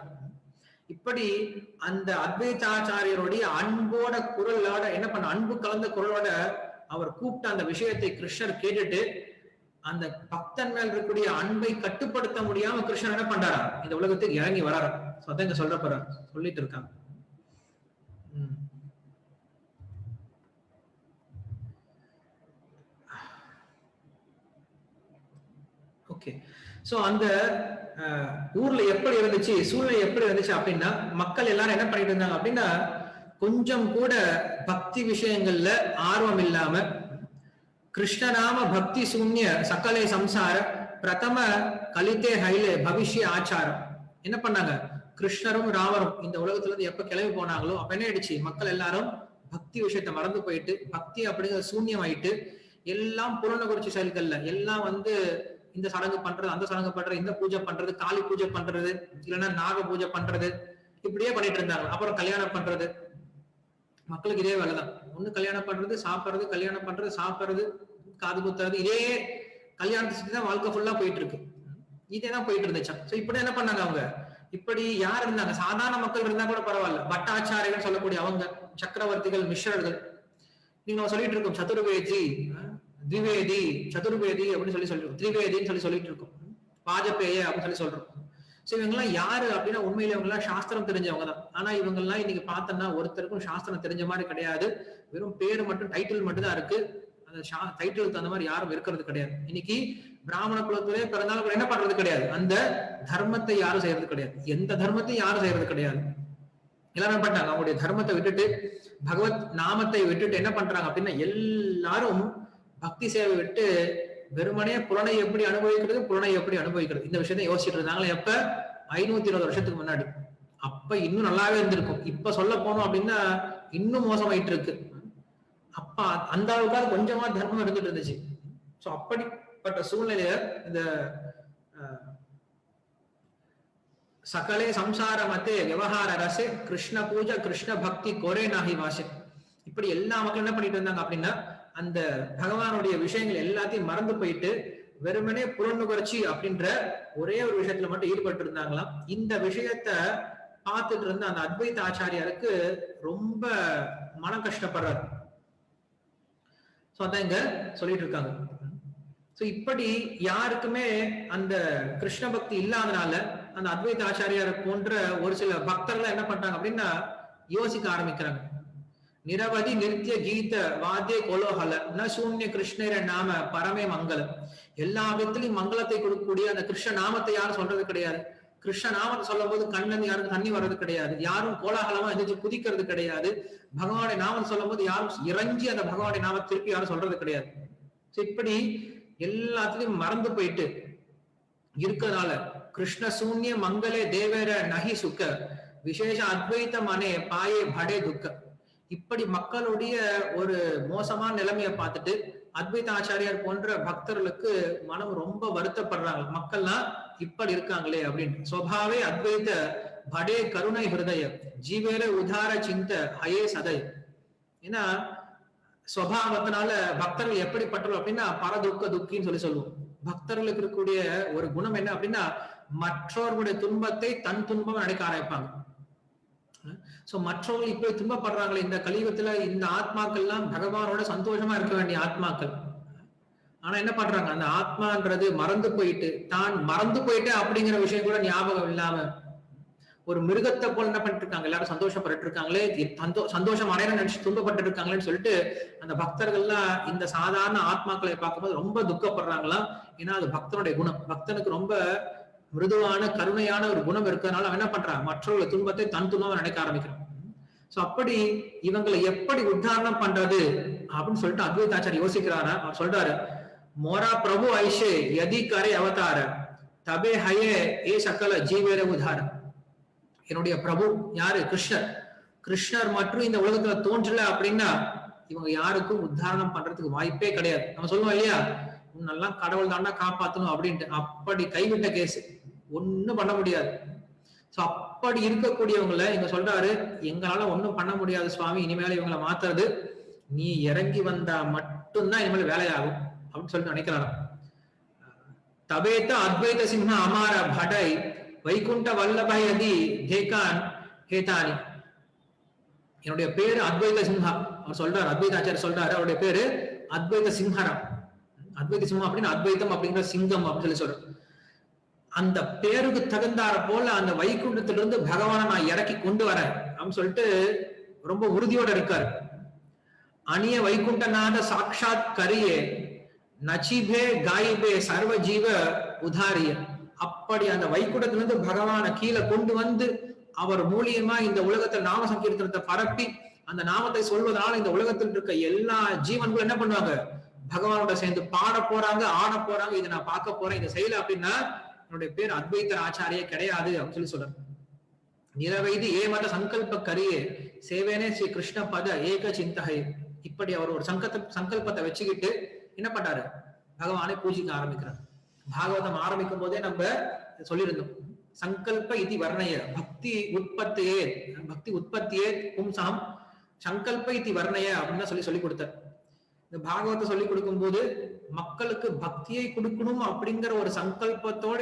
இப்படி அந்த அத்வைதாச்சாரியருடைய அன்போட குரலோட என்ன பண்ண, அன்பு கலந்த குரலோட அவர் கூப்பிட்ட அந்த விஷயத்தை கிருஷ்ணர் கேட்டுட்டு அந்த பக்தன் மேல் இருக்கக்கூடிய அன்பை கட்டுப்படுத்த முடியாம கிருஷ்ணர் என்ன பண்றாரா, இந்த உலகத்துக்கு இறங்கி வராரு. இங்க சொல்ற போற சொல்லிட்டு இருக்காங்க. ஓகே. சோ அந்த ஊர்ல எப்படி இருந்துச்சு, சூழ்நிலை எப்படி இருந்துச்சு அப்படின்னா, மக்கள் எல்லாரும் என்ன பண்ணிட்டு இருந்தாங்க அப்படின்னா, கொஞ்சம் கூட பக்தி விஷயங்கள்ல ஆர்வம் இல்லாம, கிருஷ்ணநாம பக்தி சூன்ய சகலே சம்சார பிரதம கலித்தே ஹைலே பவிஷ்ய ஆச்சாரம். என்ன பண்ணாங்க, கிருஷ்ணரும் ராமரும் இந்த உலகத்துல இருந்து எப்ப கிளம்பி போனாங்களோ அப்ப என்ன ஆயிடுச்சு, மக்கள் எல்லாரும் பக்தி விஷயத்தை மறந்து போயிட்டு, பக்தி அப்படிங்கிற சூன்யம் ஆயிட்டு, எல்லாம் புலனகுறிச்சி செயல்கள்ல எல்லாம் இந்த சடங்கு பண்றது, அந்த சடங்கு பண்றது, இந்த பூஜை பண்றது, காளி பூஜை பண்றது, இல்லைன்னா நாக பூஜை பண்றது, இப்படியே பண்ணிட்டு இருந்தாங்க. அப்புறம் கல்யாணம் பண்றது, மக்களுக்கு இதே வேலைதான். ஒண்ணு கல்யாணம் பண்றது, சாப்பிடுறது, கல்யாணம் பண்றது, சாப்பிடுறது, காது குத்துறது, இதே கல்யாணத்தை சுத்தி தான் வாழ்க்கை ஃபுல்லா போயிட்டு இருக்கு. இதேதான் போயிட்டு இருந்துச்சா. சோ இப்படி என்ன பண்ணாங்க அவங்க, இப்படி யார் இருந்தாங்க, சாதாரண மக்கள் இருந்தா கூட பரவாயில்ல, பட்டாச்சாரிகள் சொல்லக்கூடிய அவங்க, சக்கரவர்த்திகள், மிஸ்ரர்கள், நீங்க சொல்லிட்டு இருக்கோம் சதுர்வேதி, திவேதி, சதுர்வேதி அப்படின்னு சொல்லிட்டு திரிவேதின்னு சொல்லிட்டு இருக்கோம், வாஜபேய அப்படின்னு சொல்றோம். சோ இவங்க எல்லாம் யாரு அப்படின்னா, உண்மையில இவங்க எல்லாம் சாஸ்திரம் தெரிஞ்சவங்க தான். ஆனா இவங்க எல்லாம் இன்னைக்கு பார்த்தோம்னா ஒருத்தருக்கும் சாஸ்திரம் தெரிஞ்ச மாதிரி கிடையாது. வெறும் பேரு மட்டும், டைட்டில் மட்டும் தான் இருக்கு. அந்த டைட்டிலுக்கு தகுந்த மாதிரி யாரும் இருக்கிறது கிடையாது. இன்னைக்கு பிராமண குலத்திலே பிறந்தாலும் என்ன பண்றது கிடையாது, அந்த தர்மத்தை யாரும் செய்யறது கிடையாது, எந்த தர்மத்தையும் யாரும் செய்யறது கிடையாது. எல்லாரும் என்ன பண்றாங்க, அவங்களுடைய தர்மத்தை விட்டுட்டு, பகவத் நாமத்தை விட்டுட்டு என்ன பண்றாங்க அப்படின்னா, எல்லாரும் பக்தி சேவை விட்டு வெறுமனே புலனை எப்படி அனுபவிக்கிறது, புலனை எப்படி அனுபவிக்கிறது, இந்த விஷயத்த யோசிச்சுட்டு இருந்தாங்களே எப்ப, 520 வருஷத்துக்கு முன்னாடி. அப்ப இன்னும் நல்லாவே இருந்திருக்கும். இப்ப சொல்ல போனோம் அப்படின்னா இன்னும் மோசமாயிட்டு இருக்கு. அப்ப அந்த அளவுக்கு கொஞ்சமா தர்மம் இருந்துட்டு இருந்துச்சு. சோ அப்படிப்பட்ட சூழ்நிலையில இந்த சகலே சம்சார மத்தே விவகார ரசே கிருஷ்ண பூஜை கிருஷ்ண பக்தி கோரே நாகி வாசே, இப்படி எல்லா மக்களும் என்ன பண்ணிட்டு இருந்தாங்க அப்படின்னா, அந்த பகவானுடைய விஷயங்கள் எல்லாத்தையும் மறந்து போயிட்டு வெறுமனே புலனுகர்ச்சி அப்படின்ற ஒரே ஒரு விஷயத்துல மட்டும் ஈடுபட்டு இருந்தாங்களாம். இந்த விஷயத்த பார்த்துட்டு இருந்த அந்த அத்வைத ஆச்சாரியாருக்கு ரொம்ப மன கஷ்டப்படுறாரு. சோ அதான் இங்க சொல்லிட்டு இருக்காங்க. சோ இப்படி யாருக்குமே அந்த கிருஷ்ண பக்தி இல்லாதனால அந்த அத்வைத ஆச்சாரியார் போன்ற ஒரு சில பக்தர்கள் என்ன பண்றாங்க அப்படின்னா, யோசிக்க ஆரம்பிக்கிறாங்க. நிரவதி நித்திய கீத வாத்திய கோலோகல ந சூன்ய கிருஷ்ணர நாம பரமே மங்களம். எல்லா விதத்திலையும் மங்களத்தை கொடுக்கக்கூடிய அந்த கிருஷ்ண நாமத்தை யாரும் சொல்றது கிடையாது. கிருஷ்ண நாமத்தை சொல்லும் போது கண்ணன் யாரும் தண்ணி வர்றது கிடையாது, யாரும் கோலாகலமா எந்திரிச்சு குதிக்கிறது கிடையாது. பகவானுடைய நாமம் சொல்லும் போது யாரும் இறங்கி அந்த பகவானுடைய நாம திருப்பி யாரும் சொல்றது கிடையாது. இப்படி எல்லாத்துலயும் மறந்து போயிட்டு இருக்கிறதுனால கிருஷ்ண சூன்ய மங்களே தேவேர நகி சுக்க விசேஷ அத்வைத்த மனே பாயே படே துக்க. இப்படி மக்களுடைய ஒரு மோசமான நிலைமையை பார்த்துட்டு அத்வைத ஆச்சாரியார் போன்ற பக்தர்களுக்கு மனம் ரொம்ப வருத்தப்படுறாங்க. மக்கள்லாம் இப்படி இருக்காங்களே அப்படின்னு. சுவாவே அத்வைத படே கருணை ஹிருதய ஜீவேர உதார சிந்த ஹயே சதய. ஏன்னா சுவாவத்தினால பக்தர்கள் எப்படிப்பட்டவர்கள் அப்படின்னா பரதுக்க துக்கின்னு சொல்லுவோம். பக்தர்களுக்கு இருக்கக்கூடிய ஒரு குணம் என்ன அப்படின்னா, மற்றவர்களுடைய துன்பத்தை தன் துன்பம் நினைக்க ஆரம்பிப்பாங்க. சோ மற்றவர்கள் இப்படி துன்பப்படுறாங்களே இந்த கலியுகத்துல, இந்த ஆத்மாக்கள் எல்லாம் பகவானோட சந்தோஷமா இருக்க வேண்டிய ஆத்மாக்கள். ஆனா என்ன பண்றாங்க, அந்த ஆத்மான்றது மறந்து போயிட்டு, தான் மறந்து போயிட்டு அப்படிங்கிற விஷயம் கூட ஞாபகம் இல்லாம ஒரு மிருகத்தை போல என்ன பண்ணிட்டு இருக்காங்க, எல்லாரும் சந்தோஷப்பட்டு இருக்காங்களே, சந்தோஷம் அடையிற நினைச்சு துன்பப்பட்டு இருக்காங்களேன்னு சொல்லிட்டு அந்த பக்தர்கள்லாம் இந்த சாதாரண ஆத்மாக்களை பார்க்கும்போது ரொம்ப துக்கப்படுறாங்களாம். ஏன்னா அது பக்தனுடைய குணம். பக்தனுக்கு ரொம்ப மிருதுவான கருணையான ஒரு குணம் இருக்கிறதுனால அவன் என்ன பண்றான், மற்றவர்கள் துன்பத்தை தன் துன்பம் நினைக்க ஆரம்பிக்கிறான். சோ அப்படி இவங்களை எப்படி உத்தாரணம் பண்றது அப்படின்னு சொல்லிட்டு அத்வைதாச்சாரி யோசிக்கிறாரா. அவர் சொல்றாரு, மோரா பிரபு ஐஷே யதி கரை அவதார தபே ஹயே ஏ சகல ஜீவேர உதார. என்னுடைய பிரபு யாரு, கிருஷ்ணர். கிருஷ்ணர் மற்றும் இந்த உலகத்துல தோன்றல அப்படின்னா இவங்க யாருக்கும் உத்தாரணம் பண்றதுக்கு வாய்ப்பே கிடையாது. நம்ம சொல்லுவோம் இல்லையா, உன்னெல்லாம் கடவுள் தாண்டா காப்பாத்தணும் அப்படின்ட்டு. அப்படி கைவிட்ட கேஸ், ஒண்ணும் பண்ண முடியாது. சோ அப்படி இருக்கக்கூடியவங்களை இங்க சொல்றாரு, எங்களால ஒண்ணும் பண்ண முடியாது சுவாமி, இனிமேல இவங்களை மாத்துறது நீ இறங்கி வந்தா மட்டும்தான் இனிமேல் வேலையாகும் அப்படின்னு சொல்லிட்டு நினைக்கிறாங்க. தபேத்த அத்வைத சிம்ஹ அமார படை வைகுண்ட வல்லபை அதி தேகான் ஹேதானி. என்னுடைய பேரு அத்வைத சிம்ஹா. அவர் சொல்றாரு, அத்வைதாச்சாரியர் சொல்றாரு, அவருடைய பேரு அத்வைத சிம்ஹரம். அத்வைத சிம்ஹம் அப்படின்னு அத்வைதம் அப்படிங்கிற சிங்கம் அப்படின்னு சொல்றாரு. அந்த பேருக்கு தகுந்தார போல அந்த வைகுண்டத்திலிருந்து பகவானை நான் இறக்கி கொண்டு வரேன் அப்படின்னு சொல்லிட்டு ரொம்ப உறுதியோட இருக்காரு. அணிய வைகுண்டநாத சாட்சாத் கரியே நச்சிபே காயிபே சர்வ ஜீவ உதாரிய. அப்படி அந்த வைகுண்டத்திலிருந்து பகவான கீழே கொண்டு வந்து அவர் மூலியமா இந்த உலகத்தில் நாம சங்கீர்த்தனத்தை பரப்பி அந்த நாமத்தை சொல்வதனால இந்த உலகத்தில் இருக்க எல்லா ஜீவன்களும் என்ன பண்ணுவாங்க, பகவானோட சேர்ந்து பாட போறாங்க, ஆட போறாங்க. இதை நான் பார்க்க போறேன், இதை செய்யல அப்படின்னா என்னுடைய பேர் அத்வைத்தர் ஆச்சாரியே கிடையாது அப்படின்னு சொல்றாங்க. நிரவைதி ஏமத சங்கல்ப கரியே சேவேனே ஸ்ரீ கிருஷ்ண பத ஏக சிந்தகை. இப்படி அவர் ஒரு சங்கல்பத்தை வச்சுக்கிட்டு என்ன பண்றாரு, பகவானை பூஜிக்க ஆரம்பிக்கிறார். பாகவதம் ஆரம்பிக்கும் போதே நம்ம சொல்லியிருந்தோம், சங்கல்ப இதி வர்ணய பக்தி உற்பத்தியே பும்சாம் சங்கல்ப இதி வர்ணய அப்படின்னு சொல்லி கொடுத்தார். இந்த பாகவத்தை சொல்லி கொடுக்கும் போது மக்களுக்கு பக்தியை கொடுக்கணும் அப்படிங்கிற ஒரு சங்கல்பத்தோட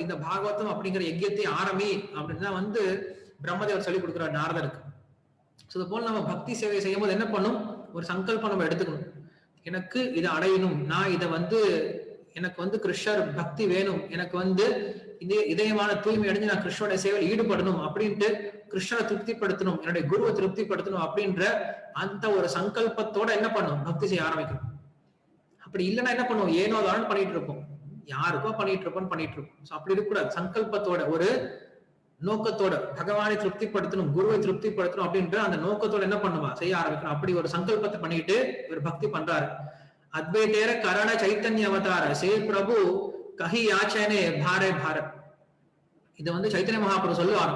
இந்த பாகவதம் அப்படிங்கிற யஜ்யத்தை ஆரம்பி அப்படின்னு பிரம்மதேவர் சொல்லி கொடுக்கிறார் நாரதருக்கு. இது போல நம்ம பக்தி சேவை செய்யும் போது என்ன பண்ணும், ஒரு சங்கல்பம் நம்ம எடுத்துக்கணும். எனக்கு இதை அடையணும், நான் இதை எனக்கு கிருஷ்ணர் பக்தி வேணும், எனக்கு இதயமான தூய்மை அடைஞ்சு நான் கிருஷ்ணோட சேவையில் ஈடுபடணும் அப்படின்ட்டு கிருஷ்ணரை திருப்திப்படுத்தணும், என்னுடைய குருவை திருப்திப்படுத்தணும் அப்படின்ற அந்த ஒரு சங்கல்பத்தோட என்ன பண்ணும், பக்தி செய்ய ஆரம்பிக்கணும். அப்படி இல்லைன்னா என்ன பண்ணுவோம், ஏனோ தான் பண்ணிட்டு இருப்போம், யாருக்கோ பண்ணிட்டு இருப்போம். அப்படி இருக்கக்கூடாது. சங்கல்பத்தோட ஒரு நோக்கத்தோட பகவானை திருப்திப்படுத்தணும், குருவை திருப்திப்படுத்தணும் அப்படின்ற அந்த நோக்கத்தோட என்ன பண்ணுவா செய்ய ஆரம்பிக்கணும். அப்படி ஒரு சங்கல்பத்தை பண்ணிட்டு ஒரு பக்தி பண்றாரு. அத்வைதேர கரண சைத்தன்ய அவதார சே பிரபு கஹி யாச்சனே பாரே பாரத். இதை சைத்தன்ய மகாபுரு சொல்லுவார்.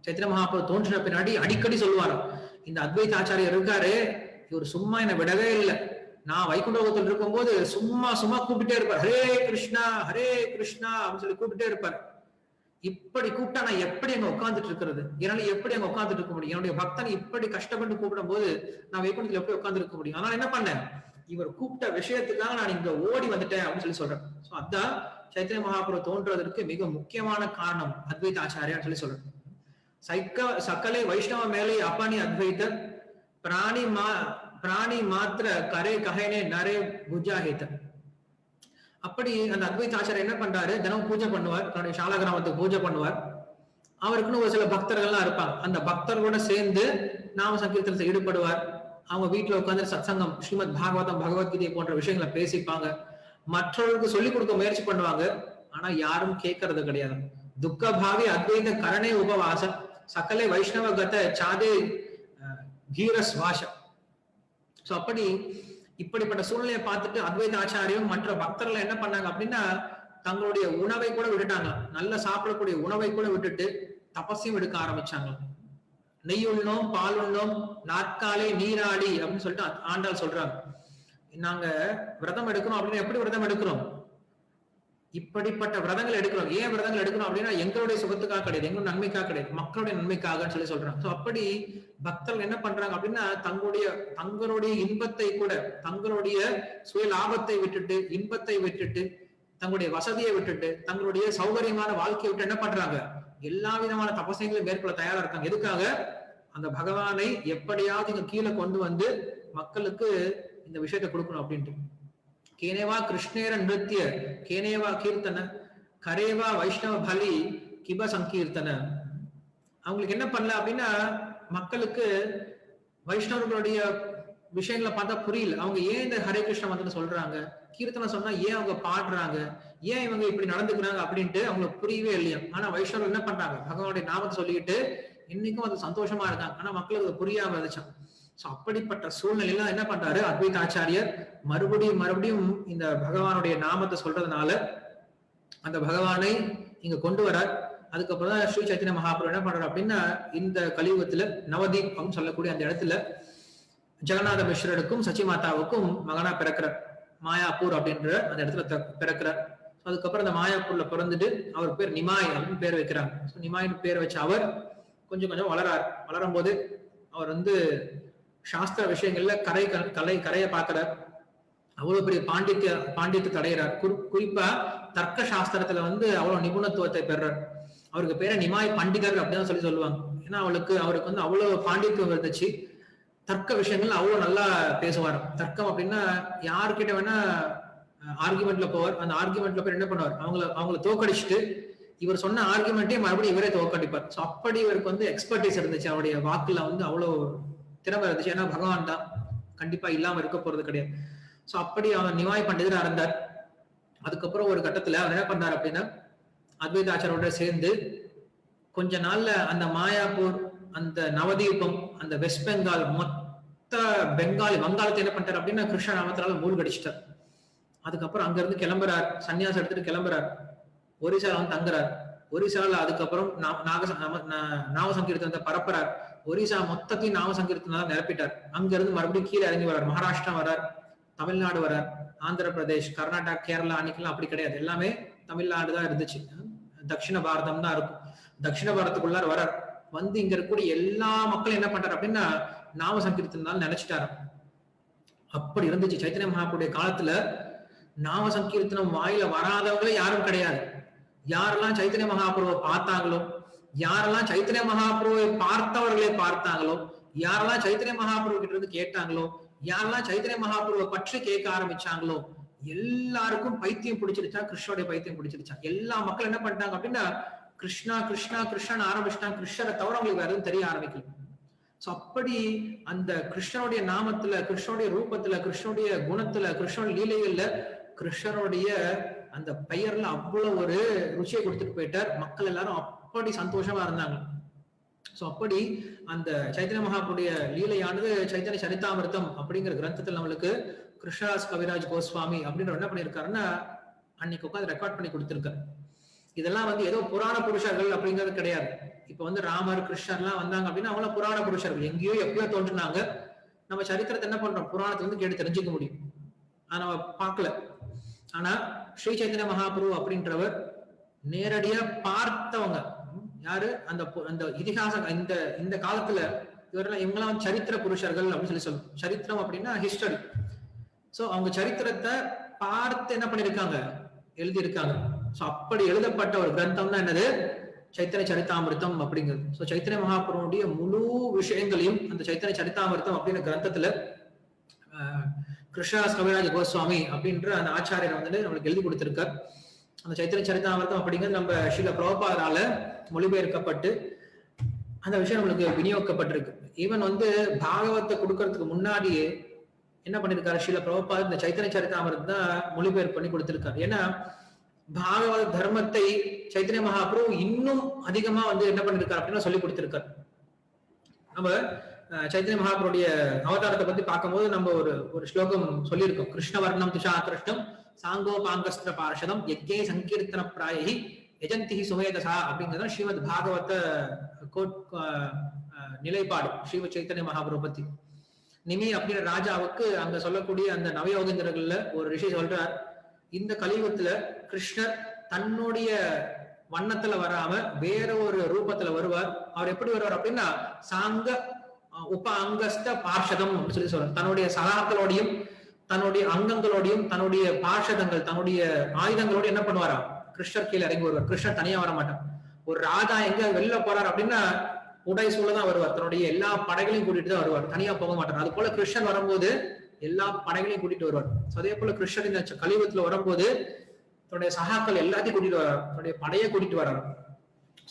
சைத்தன்ய மகாபுரு தோன்றின பின்னாடி அடிக்கடி சொல்லுவார், இந்த அத்வைத ஆச்சாரியர் இருக்காரு, இவர் சும்மா என்னை விடவே இல்லை. நான் வைகுண்டத்தில் இருக்கும் போது சும்மா கூப்பிட்டே இருப்பார், ஹரே கிருஷ்ணா அப்படின்னு சொல்லி கூப்பிட்டே இருப்பார். இப்படி கூப்பிட்டா நான் எப்படி அங்க உட்காந்துட்டு இருக்கிறது, என்னால எப்படி அங்க உட்காந்துட்டு இருக்க முடியும், என்னுடைய பக்தனை இப்படி கஷ்டப்பட்டு கூப்பிடும் போது நான் வைகுண்டத்தில் எப்படி உட்கார்ந்து இருக்க முடியும். அதனால என்ன பண்ணேன், இவர் கூப்பிட்ட விஷயத்துக்காக நான் இங்க ஓடி வந்துட்டேன் அப்படின்னு சொல்றேன். சோ அதான் சைத்தன்ய மகாபுரு தோன்றதற்கு மிக முக்கியமான காரணம் அத்வைத ஆச்சாரியா சொல்றேன். சக்கலே வைஷ்ணவ மேலே அப்பானி அத்வைத பிராணி மாத்திர கரே கஹேனே நரே புஜாஹேத. அப்படி அந்த அத்வைத ஆச்சாரியர் என்ன பண்றாரு, தினம் பூஜை பண்ணுவார், தன்னுடைய சால கிராமத்துக்கு பூஜை பண்ணுவார். அவருக்குன்னு ஒரு சில பக்தர்கள்லாம் இருப்பாங்க, அந்த பக்தர்களோட சேர்ந்து நாம சங்கீர்த்தனத்தில் ஈடுபடுவார். அவங்க வீட்டுல உட்காந்து சத்சங்கம், ஸ்ரீமத் பாகவதம், பகவத்கீதை போன்ற விஷயங்களை பேசிப்பாங்க. மற்றவர்களுக்கு சொல்லிக் கொடுக்க முயற்சி பண்ணுவாங்க, ஆனா யாரும் கேட்கறது கிடையாது. துக்க பாவி அத்வைத கரணே உபவாச சக்கலே வைஷ்ணவ கத சாதே கீரஸ் வாஷ. சோ அப்படி இப்படிப்பட்ட சூழ்நிலையை பார்த்துட்டு அத்வைத ஆச்சாரியம் மற்ற பக்தர்கள் என்ன பண்ணாங்க அப்படின்னா, தங்களுடைய உணவை கூட விட்டுட்டாங்க, நல்ல சாப்பிடக்கூடிய உணவை கூட விட்டுட்டு தபஸையும் எடுக்க ஆரம்பிச்சாங்க. நெய் உண்ணோம், பால் உண்ணோம், நாற்காலே நீராடி அப்படின்னு சொல்லிட்டு ஆண்டாள் சொல்றாங்க. நாங்க விரதம் எடுக்கிறோம் அப்படின்னு எப்படி விரதம் எடுக்கிறோம், இப்படிப்பட்ட விரதங்கள் எடுக்கிறோம். ஏன் விரதங்கள் எடுக்கிறோம் அப்படின்னா எங்களுடைய சுகத்துக்காக கிடையாது, எங்களோட நன்மைக்காக கிடையாது, மக்களுடைய நன்மைக்காக சொல்றாங்க. சோ அப்படி பக்தர்கள் என்ன பண்றாங்க அப்படின்னா, தங்களுடைய இன்பத்தை கூட, தங்களுடைய சுய லாபத்தை விட்டுட்டு, இன்பத்தை விட்டுட்டு, தங்களுடைய வசதியை விட்டுட்டு, தங்களுடைய சௌகரியமான வாழ்க்கையை விட்டு என்ன பண்றாங்க, எல்லா விதமான தபசைகளையும் மேற்கொள்ள தயாரா இருக்காங்க. எதுக்காக, அந்த பகவானை எப்படியாவது இங்க கீழே கொண்டு வந்து மக்களுக்கு இந்த விஷயத்தை கொடுக்கணும் அப்படின்ட்டு. கேனேவா கிருஷ்ணேர நிருத்திய கேனேவா கீர்த்தன கரேவா வைஷ்ணவ பலி கிப சங்கீர்த்தன. அவங்களுக்கு என்ன பண்ணல அப்படின்னா, மக்களுக்கு வைஷ்ணவர்களுடைய விஷயங்களை பார்த்தா புரியல. அவங்க ஏன் இந்த ஹரே கிருஷ்ண மந்திரம் சொல்றாங்க, கீர்த்தனை சொன்னா ஏன் அவங்க பாடுறாங்க, ஏன் இவங்க இப்படி நடந்துக்கிறாங்க அப்படின்ட்டு அவங்களுக்கு புரியவே இல்லையா. ஆனா வைஷ்ணவர்கள் என்ன பண்றாங்க, பகவானுடைய நாமத்தை சொல்லிக்கிட்டு இன்னைக்கும் அது சந்தோஷமா இருக்காங்க. ஆனா மக்களுக்கு அது புரியாம இருந்துச்சான். சோ அப்படிப்பட்ட சூழ்நிலையில என்ன பண்றாரு அத்வைத ஆச்சாரியர், மறுபடியும் இந்த பகவானுடைய நாமத்தை சொல்றதுனால அந்த பகவானை இங்க கொண்டு வரார். அதுக்கப்புறம் தான் ஸ்ரீ சைத்தன்ய மகாபுரு என்ன பண்றாரு அப்படின்னா, இந்த கலியுகத்துல நவதீப் அப்படின்னு சொல்லக்கூடிய அந்த இடத்துல ஜெகநாத மிஸ்ரருக்கும் சச்சிமாதாவுக்கும் மகனா பிறக்கிறார். மாயாப்பூர் அப்படின்ற அந்த இடத்துல பிறக்கிறார். அதுக்கப்புறம் அந்த மாயாப்பூர்ல பிறந்துட்டு அவர் பேர் நிமாய் அப்படின்னு பேர் வைக்கிறாங்க. நிமாயின் பேர் வச்ச அவர் கொஞ்சம் வளரும் போது அவர் சாஸ்திர விஷயங்கள்ல கரையை பார்க்கிறார். அவ்வளவு பெரிய பாண்டித்யத்தை அடைகிறார். குறிப்பா தர்க்க சாஸ்திரத்துல அவ்வளவு நிபுணத்துவத்தை பெறார். அவருக்கு பேர நிமாய் பண்டிதர் அப்படின்னு சொல்லுவாங்க. ஏன்னா அவருக்கு அவ்வளவு பாண்டித்யம் இருந்துச்சு. தர்க்க விஷயங்கள் அவ்வளவு நல்லா பேசுவார். தர்க்கம் அப்படின்னா யாருக்கிட்ட வேணா ஆர்குமெண்ட்ல போவார். அந்த ஆர்குமெண்ட்ல போய் என்ன பண்ணுவார், அவங்களை தோக்கடிச்சுட்டு இவர் சொன்ன ஆர்குமெண்ட்டையும் மறுபடியும் இவரே தோக்கடிப்பார். ஸோ அப்படி இவருக்கு எக்ஸ்பர்டீஸ் இருந்துச்சு. அவருடைய வாக்குல அவ்வளவு திறமை இருந்துச்சு. ஏன்னா பகவான் தான், கண்டிப்பா இல்லாம இருக்க போறது கிடையாது. சோ அப்படி அவர் நிவாய் பண்டிதரா இருந்தார். அதுக்கப்புறம் ஒரு கட்டத்துல அவர் என்ன பண்ணார் அப்படின்னா அத்வைதாச்சாரோட சேர்ந்து கொஞ்ச நாள்ல அந்த மாயாப்பூர், அந்த நவதீபம், அந்த வெஸ்ட் பெங்கால், மொத்த வங்காளத்தை என்ன பண்ணிட்டார் அப்படின்னா கிருஷ்ண நாமத்தினால மூழ்கடிச்சிட்டார். அதுக்கப்புறம் அங்க இருந்து கிளம்புறார், சன்னியாசம் எடுத்துட்டு கிளம்புறார், ஒரிசால வந்து தங்குறார். ஒரிசால அதுக்கப்புறம் நாம சங்கீர்த்தனத்தை பரப்புறார். ஒரிசா மொத்தத்தையும் நாம சங்கீர்த்தனால நிரப்பிட்டார். அங்க இருந்து மறுபடியும் கீழே இறங்கி வர்றார். மகாராஷ்டிரா வர்றார், தமிழ்நாடு வர்றார், ஆந்திர பிரதேஷ், கர்நாடகா, கேரளா அன்னைக்கெல்லாம் அப்படி கிடையாது, எல்லாமே தமிழ்நாடு தான் இருந்துச்சு. தட்சிண பாரதம் தான் இருக்கும். தட்சிண பாரதத்துக்குள்ளார வர்றார். வந்து இங்க இருக்கக்கூடிய எல்லா மக்களும் என்ன பண்றாரு அப்படின்னா நாம சங்கீர்த்தனால நினைச்சிட்டாரு. அப்படி இருந்துச்சு சைத்தன்ய மகாபுருடைய காலத்துல. நாம சங்கீர்த்தனம் வாயில வராதவங்களே யாரும் கிடையாது. யாரெல்லாம் சைத்தன்ய மகாபுருவை பார்த்தாங்களோ, யாரெல்லாம் சைத்தன்ய மகாபுருவை பார்த்தவர்களே பார்த்தாங்களோ, யாரெல்லாம் சைத்தன்ய மகாபுரு கிட்ட இருந்து கேட்டாங்களோ, யாரெல்லாம் சைத்தன்ய மகாபுருவை பற்றி கேட்க ஆரம்பிச்சாங்களோ, எல்லாருக்கும் பைத்தியம் பிடிச்சிருச்சா, கிருஷ்ணனுடைய பைத்தியம் பிடிச்சிருச்சா. எல்லா மக்கள் என்ன பண்ணிட்டாங்க அப்படின்னா கிருஷ்ணா கிருஷ்ணா கிருஷ்ணன் ஆரம்பிச்சிட்டாங்க. கிருஷ்ணரை தவிர அவங்களுக்கு வேற எதுவும் தெரிய ஆரம்பிக்கல. சோ அப்படி அந்த கிருஷ்ணனுடைய நாமத்துல, கிருஷ்ணனுடைய ரூபத்துல, கிருஷ்ணனுடைய குணத்துல, கிருஷ்ணனுடைய லீலைகள்ல கிருஷ்ணனுடைய அந்த பெயர்ல அவ்வளவு ஒரு ருச்சியை கொடுத்துட்டு போயிட்டார். மக்கள் எல்லாரும் அப்படி சந்தோஷமா இருந்தாங்க. சோ அப்படி அந்த சைத்தன்ய மகாபுருடைய லீலையானது சைத்தன்ய சரிதாமிர்தம் அப்படிங்கிற கிரந்தத்துல நம்மளுக்கு கிருஷ்ணதாஸ் கவிராஜ் கோஸ்வாமி அப்படின்னு என்ன பண்ணிருக்காருன்னா அன்னைக்கு உட்காந்து ரெக்கார்ட் பண்ணி கொடுத்திருக்காரு. இதெல்லாம் வந்து ஏதோ புராண புருஷர்கள் அப்படிங்கிறது கிடையாது. இப்ப வந்து ராமர், கிருஷ்ணர் எல்லாம் வந்தாங்க அப்படின்னா அவங்கள புராண புருஷர்கள், எங்கேயோ எப்பயோ தோன்றுனாங்க. நம்ம சரித்திரத்தை என்ன பண்றோம், புராணத்துல இருந்து கேட்டு தெரிஞ்சுக்க முடியும். ஆனா நம்ம பார்க்கல. ஆனா ஸ்ரீ சைத்தன்ய மகாபுரு அப்படின்றவர் நேரடியா பார்த்தவங்க யாரு, அந்த அந்த இதிகாசம். இந்த காலத்துல இவங்கெல்லாம் சரித்திர புருஷர்கள் அப்படின்னு சொல்லுவோம். சரித்திரம் அப்படின்னா ஹிஸ்டரி. சோ அவங்க சரித்திரத்தை பார்த்து என்ன பண்ணிருக்காங்க, எழுதியிருக்காங்க. சோ அப்படி எழுதப்பட்ட ஒரு கிரந்தம் தான் என்னது, சைத்தன்ய சரிதாமிர்தம் அப்படிங்கிறது. சோ சைத்தன்ய மகாபுருடைய முழு விஷயங்களையும் அந்த சைத்தன்ய சரிதாமிர்தம் அப்படின்ற கிரந்தத்துல கிருஷ்ணதாஸ் கவிராஜ கோஸ்வாமி அப்படின்ற அந்த ஆச்சாரியர் வந்து நம்மளுக்கு எழுதி கொடுத்திருக்கார். அந்த சைத்தன்ய சரிதாமிர்தம் அப்படிங்கிறது நம்ம ஸ்ரீல பிரபுபாதால மொழிபெயர்க்கப்பட்டு அந்த விஷயம் நம்மளுக்கு விநியோகிக்கப்பட்டிருக்கு. ஈவன் வந்து பாகவத்தை கொடுக்கறதுக்கு முன்னாடியே என்ன பண்ணிருக்காரு ஸ்ரீல பிரபுபாத், இந்த சைத்தன்ய சரிதாமிர்தம் தான் மொழிபெயர்ப்பு பண்ணி கொடுத்திருக்காரு. ஏன்னா பாகவத தர்மத்தை சைத்தன்ய மகாபுரு இன்னும் அதிகமா வந்து என்ன பண்ணிருக்காரு அப்படின்னா சொல்லி கொடுத்திருக்காரு. நம்ம சைத்தன்ய மகாபுருடைய அவதாரத்தை பத்தி பார்க்கும்போது நம்ம ஒரு ஸ்லோகம் சொல்லியிருக்கோம். கிருஷ்ணவர்ணம் துஷா கிருஷ்ணம் சாங்கோபாங்கஸ்திர பார்ஷதம் யஜ்ஞே சங்கீர்த்தன பிராயி யஜந்தி சுமேதசா அப்படிங்கிறது ஸ்ரீமத் பாகவத நிலைப்பாடு ஸ்ரீமத் சைத்தன்ய மகாபுரு பத்தி. நிமி அப்படின்ற ராஜாவுக்கு அங்க சொல்லக்கூடிய அந்த நவயோகேந்திரர்கள்ல ஒரு ரிஷி சொல்றார், இந்த கலியுகத்துல கிருஷ்ணர் தன்னுடைய வண்ணத்துல வராம வேற ஒரு ரூபத்துல வருவார். அவர் எப்படி வருவார் அப்படின்னா சாங்க உப அங்கஸ்த பார்ஷதம் அப்படின்னு சொல்லி சொல்றார். தன்னுடைய சகாக்களோடையும் தன்னுடைய அங்கங்களோடையும் தன்னுடைய பார்ஷதங்கள் தன்னுடைய ஆயுதங்களோட என்ன பண்ணுவாரா கிருஷ்ணர் கீழே இறங்கி வருவார். கிருஷ்ணர் தனியா வர மாட்டார். ஒரு ராஜா எங்க வெளில போறார் அப்படின்னா உடை சூழதான் வருவார். தன்னுடைய எல்லா படைகளையும் கூட்டிட்டு தான் வருவார், தனியா போக மாட்டார். அது போல கிருஷ்ணன் வரும்போது எல்லா படைகளையும் கூட்டிட்டு வருவார். அதே போல கிருஷ்ணர் இந்த கலியுகத்துல வரும்போது தன்னுடைய சகாக்கள் எல்லாத்தையும் கூட்டிட்டு வர்றார், தன்னுடைய படையை கூட்டிட்டு வர்றார்.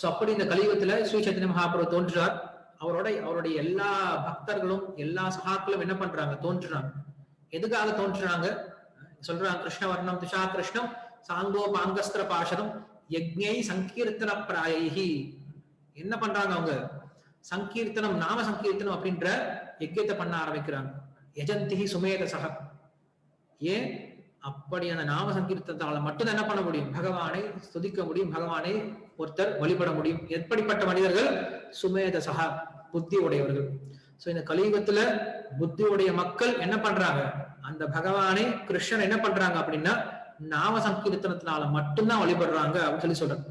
சோ அப்படி இந்த கலியுகத்துல ஸ்ரீ சைத்தன்ய மகாபுரு தோன்றுறார். அவருடைய எல்லா பக்தர்களும் எல்லா சகாக்களும் என்ன பண்றாங்க, தோன்றுறாங்க. எதுக்காக தோன்றுறாங்க சொல்றாங்க, கிருஷ்ணவர்ணம் துஷா கிருஷ்ணம் சாங்கோபாங்கஸ்திர பார்ஷதம் யஜ்ஞை சங்கீர்த்தன பிராயி. என்ன பண்றாங்க அவங்க, சங்கீர்த்தனம் நாம சங்கீர்த்தனம் அப்படின்ற யஜ்யத்தை பண்ண ஆரம்பிக்கிறாங்க. யஜந்தி சுமேதசக. ஏன் அப்படியான நாம சங்கீர்த்தனத்தால மட்டும் என்ன பண்ண முடியும், பகவானை ஸ்துதிக்க முடியும், பகவானை ஒருத்தர் வழிபட முடியும். எப்படிப்பட்ட மனிதர்கள், சுமேதசக புத்தி உடையவர்கள். சோ இந்த கலியுகத்துல புத்தி உடைய மக்கள் என்ன பண்றாங்க, அந்த பகவானை கிருஷ்ணன் என்ன பண்றாங்க அப்படின்னா நாம சங்கீர்த்தனத்தினால மட்டும்தான் வழிபடுறாங்க அப்படின்னு சொல்லி சொல்றாங்க.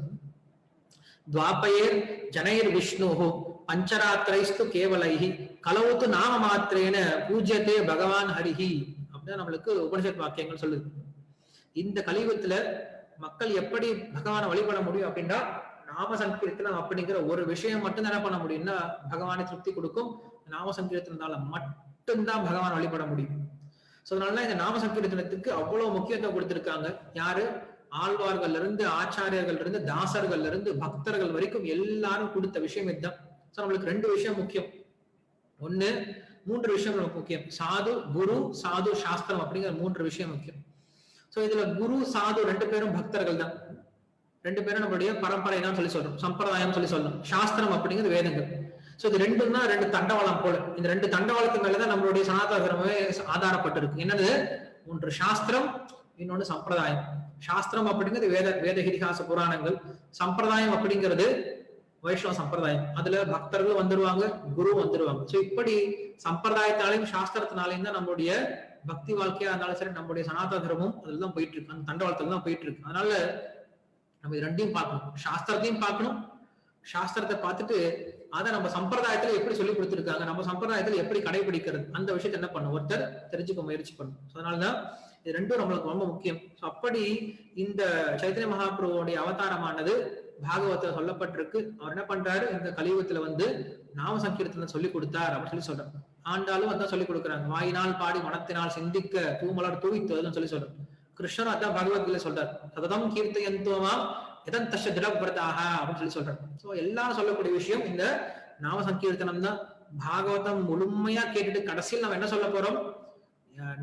துவாபயேர் ஜனைர் விஷ்ணுஹு பஞ்சராத்திரைஸ்து கேவலைஹி கலவுத்து நாம மாத்திரேன பூஜ்யத்தே பகவான் ஹரிஹி அப்படின்னு நம்மளுக்கு உபனிஷத் வாக்கியங்கள் சொல்லுது. இந்த கலியுகத்துல மக்கள் எப்படி பகவானை வழிபட முடியும் அப்படின்னா நாம சங்கீர்த்தனம் அப்படிங்கிற ஒரு விஷயம் மட்டும் என்ன பண்ண முடியும்னா பகவானை திருப்தி கொடுக்கும். நாம சங்கீர்த்தனால மட்டும்தான் பகவான் வழிபட முடியும். சோ அதனால இந்த நாம சங்கீர்த்தனத்துக்கு அவ்வளவு முக்கியத்துவம் கொடுத்திருக்காங்க. யாரு, ஆழ்வார்கள்ல இருந்து ஆச்சாரியர்கள் இருந்து தாசர்கள்ல இருந்து பக்தர்கள் வரைக்கும் எல்லாரும் கொடுத்த விஷயம் இதுதான். சோ நம்மளுக்கு ரெண்டு விஷயம் முக்கியம். ஒண்ணு, மூன்று விஷயம் நமக்கு முக்கியம். சாது, குரு, சாது, சாஸ்திரம் அப்படிங்கிற மூன்று விஷயம் முக்கியம். சோ இதுல குரு சாது ரெண்டு பேரும் பக்தர்கள் தான். ரெண்டு பேரும் நம்மளுடைய பரம்பரை தான் சொல்லி சொல்றோம், சம்பிரதாயம் சொல்லி சொல்றோம். சாஸ்திரம் அப்படிங்கிறது வேதங்கள். சோ இது ரெண்டும் தான் ரெண்டு தண்டவாளம் போல. இந்த ரெண்டு தண்டவாளத்து மேலதான் நம்மளுடைய சனாதன தர்மமே ஆதாரப்பட்டிருக்கு. என்னது? ஒன்று சாஸ்திரம், இன்னொன்று சம்பிரதாயம். சாஸ்திரம் அப்படிங்கிறது வேத இதிகாச புராணங்கள். சம்பிரதாயம் அப்படிங்கிறது வைஷ்ணவ சம்பிரதாயம். அதுல பக்தர்கள் வந்துருவாங்க, குரு வந்துருவாங்க. சோ இப்படி சம்பிரதாயத்தாலையும் சாஸ்திரத்தினாலையும் தான் நம்மளுடைய பக்தி வாழ்க்கையா இருந்தாலும் சரி, நம்மளுடைய சனாதன தர்மம் அதுலதான் போயிட்டு இருக்கு, அந்த தண்டவாளத்துல தான் போயிட்டு இருக்கு. அதனால நம்ம இது ரெண்டையும் பார்க்கணும், சாஸ்திரத்தையும் பார்க்கணும். சாஸ்திரத்தை பார்த்துட்டு அதை நம்ம சம்பிரதாயத்துல எப்படி சொல்லி கொடுத்துருக்காங்க, நம்ம சம்பிரதாயத்துல எப்படி கடைபிடிக்கிறது, அந்த விஷயத்த என்ன பண்ணும் ஒருத்தர் தெரிஞ்சுக்க முயற்சி பண்ணும். அதனாலதான் இது ரெண்டும் நம்மளுக்கு ரொம்ப முக்கியம். அப்படி இந்த சைத்தன்ய மகாபிரபுவோடைய அவதாரமானது பாகவத்துல சொல்லப்பட்டிருக்கு. அவர் என்ன பண்றாரு, இந்த கலியுகத்துல வந்து நாம சங்கீர்த்தனை சொல்லி கொடுத்தார் அப்படின்னு சொல்லி சொல்றாரு. ஆண்டாலும் அதான் சொல்லி கொடுக்குறாங்க. வாயினால் பாடி மனத்தினால் சிந்திக்க தூமலர் தூவித்துவதுன்னு சொல்லி சொல்றாரு. கிருஷ்ணர் அதான் பகவத்கீதை சொல்றார். சததம் கீர்த்தயந்தோமாம் எதன் தஷ திடபிரதாக அப்படின்னு சொல்லி சொல்றாரு. சோ எல்லாரும் சொல்லக்கூடிய விஷயம் இந்த நாம சங்கீர்த்தனம் தான். பாகவதம் முழுமையா கேட்டுட்டு கடைசியில் நம்ம என்ன சொல்ல போறோம்,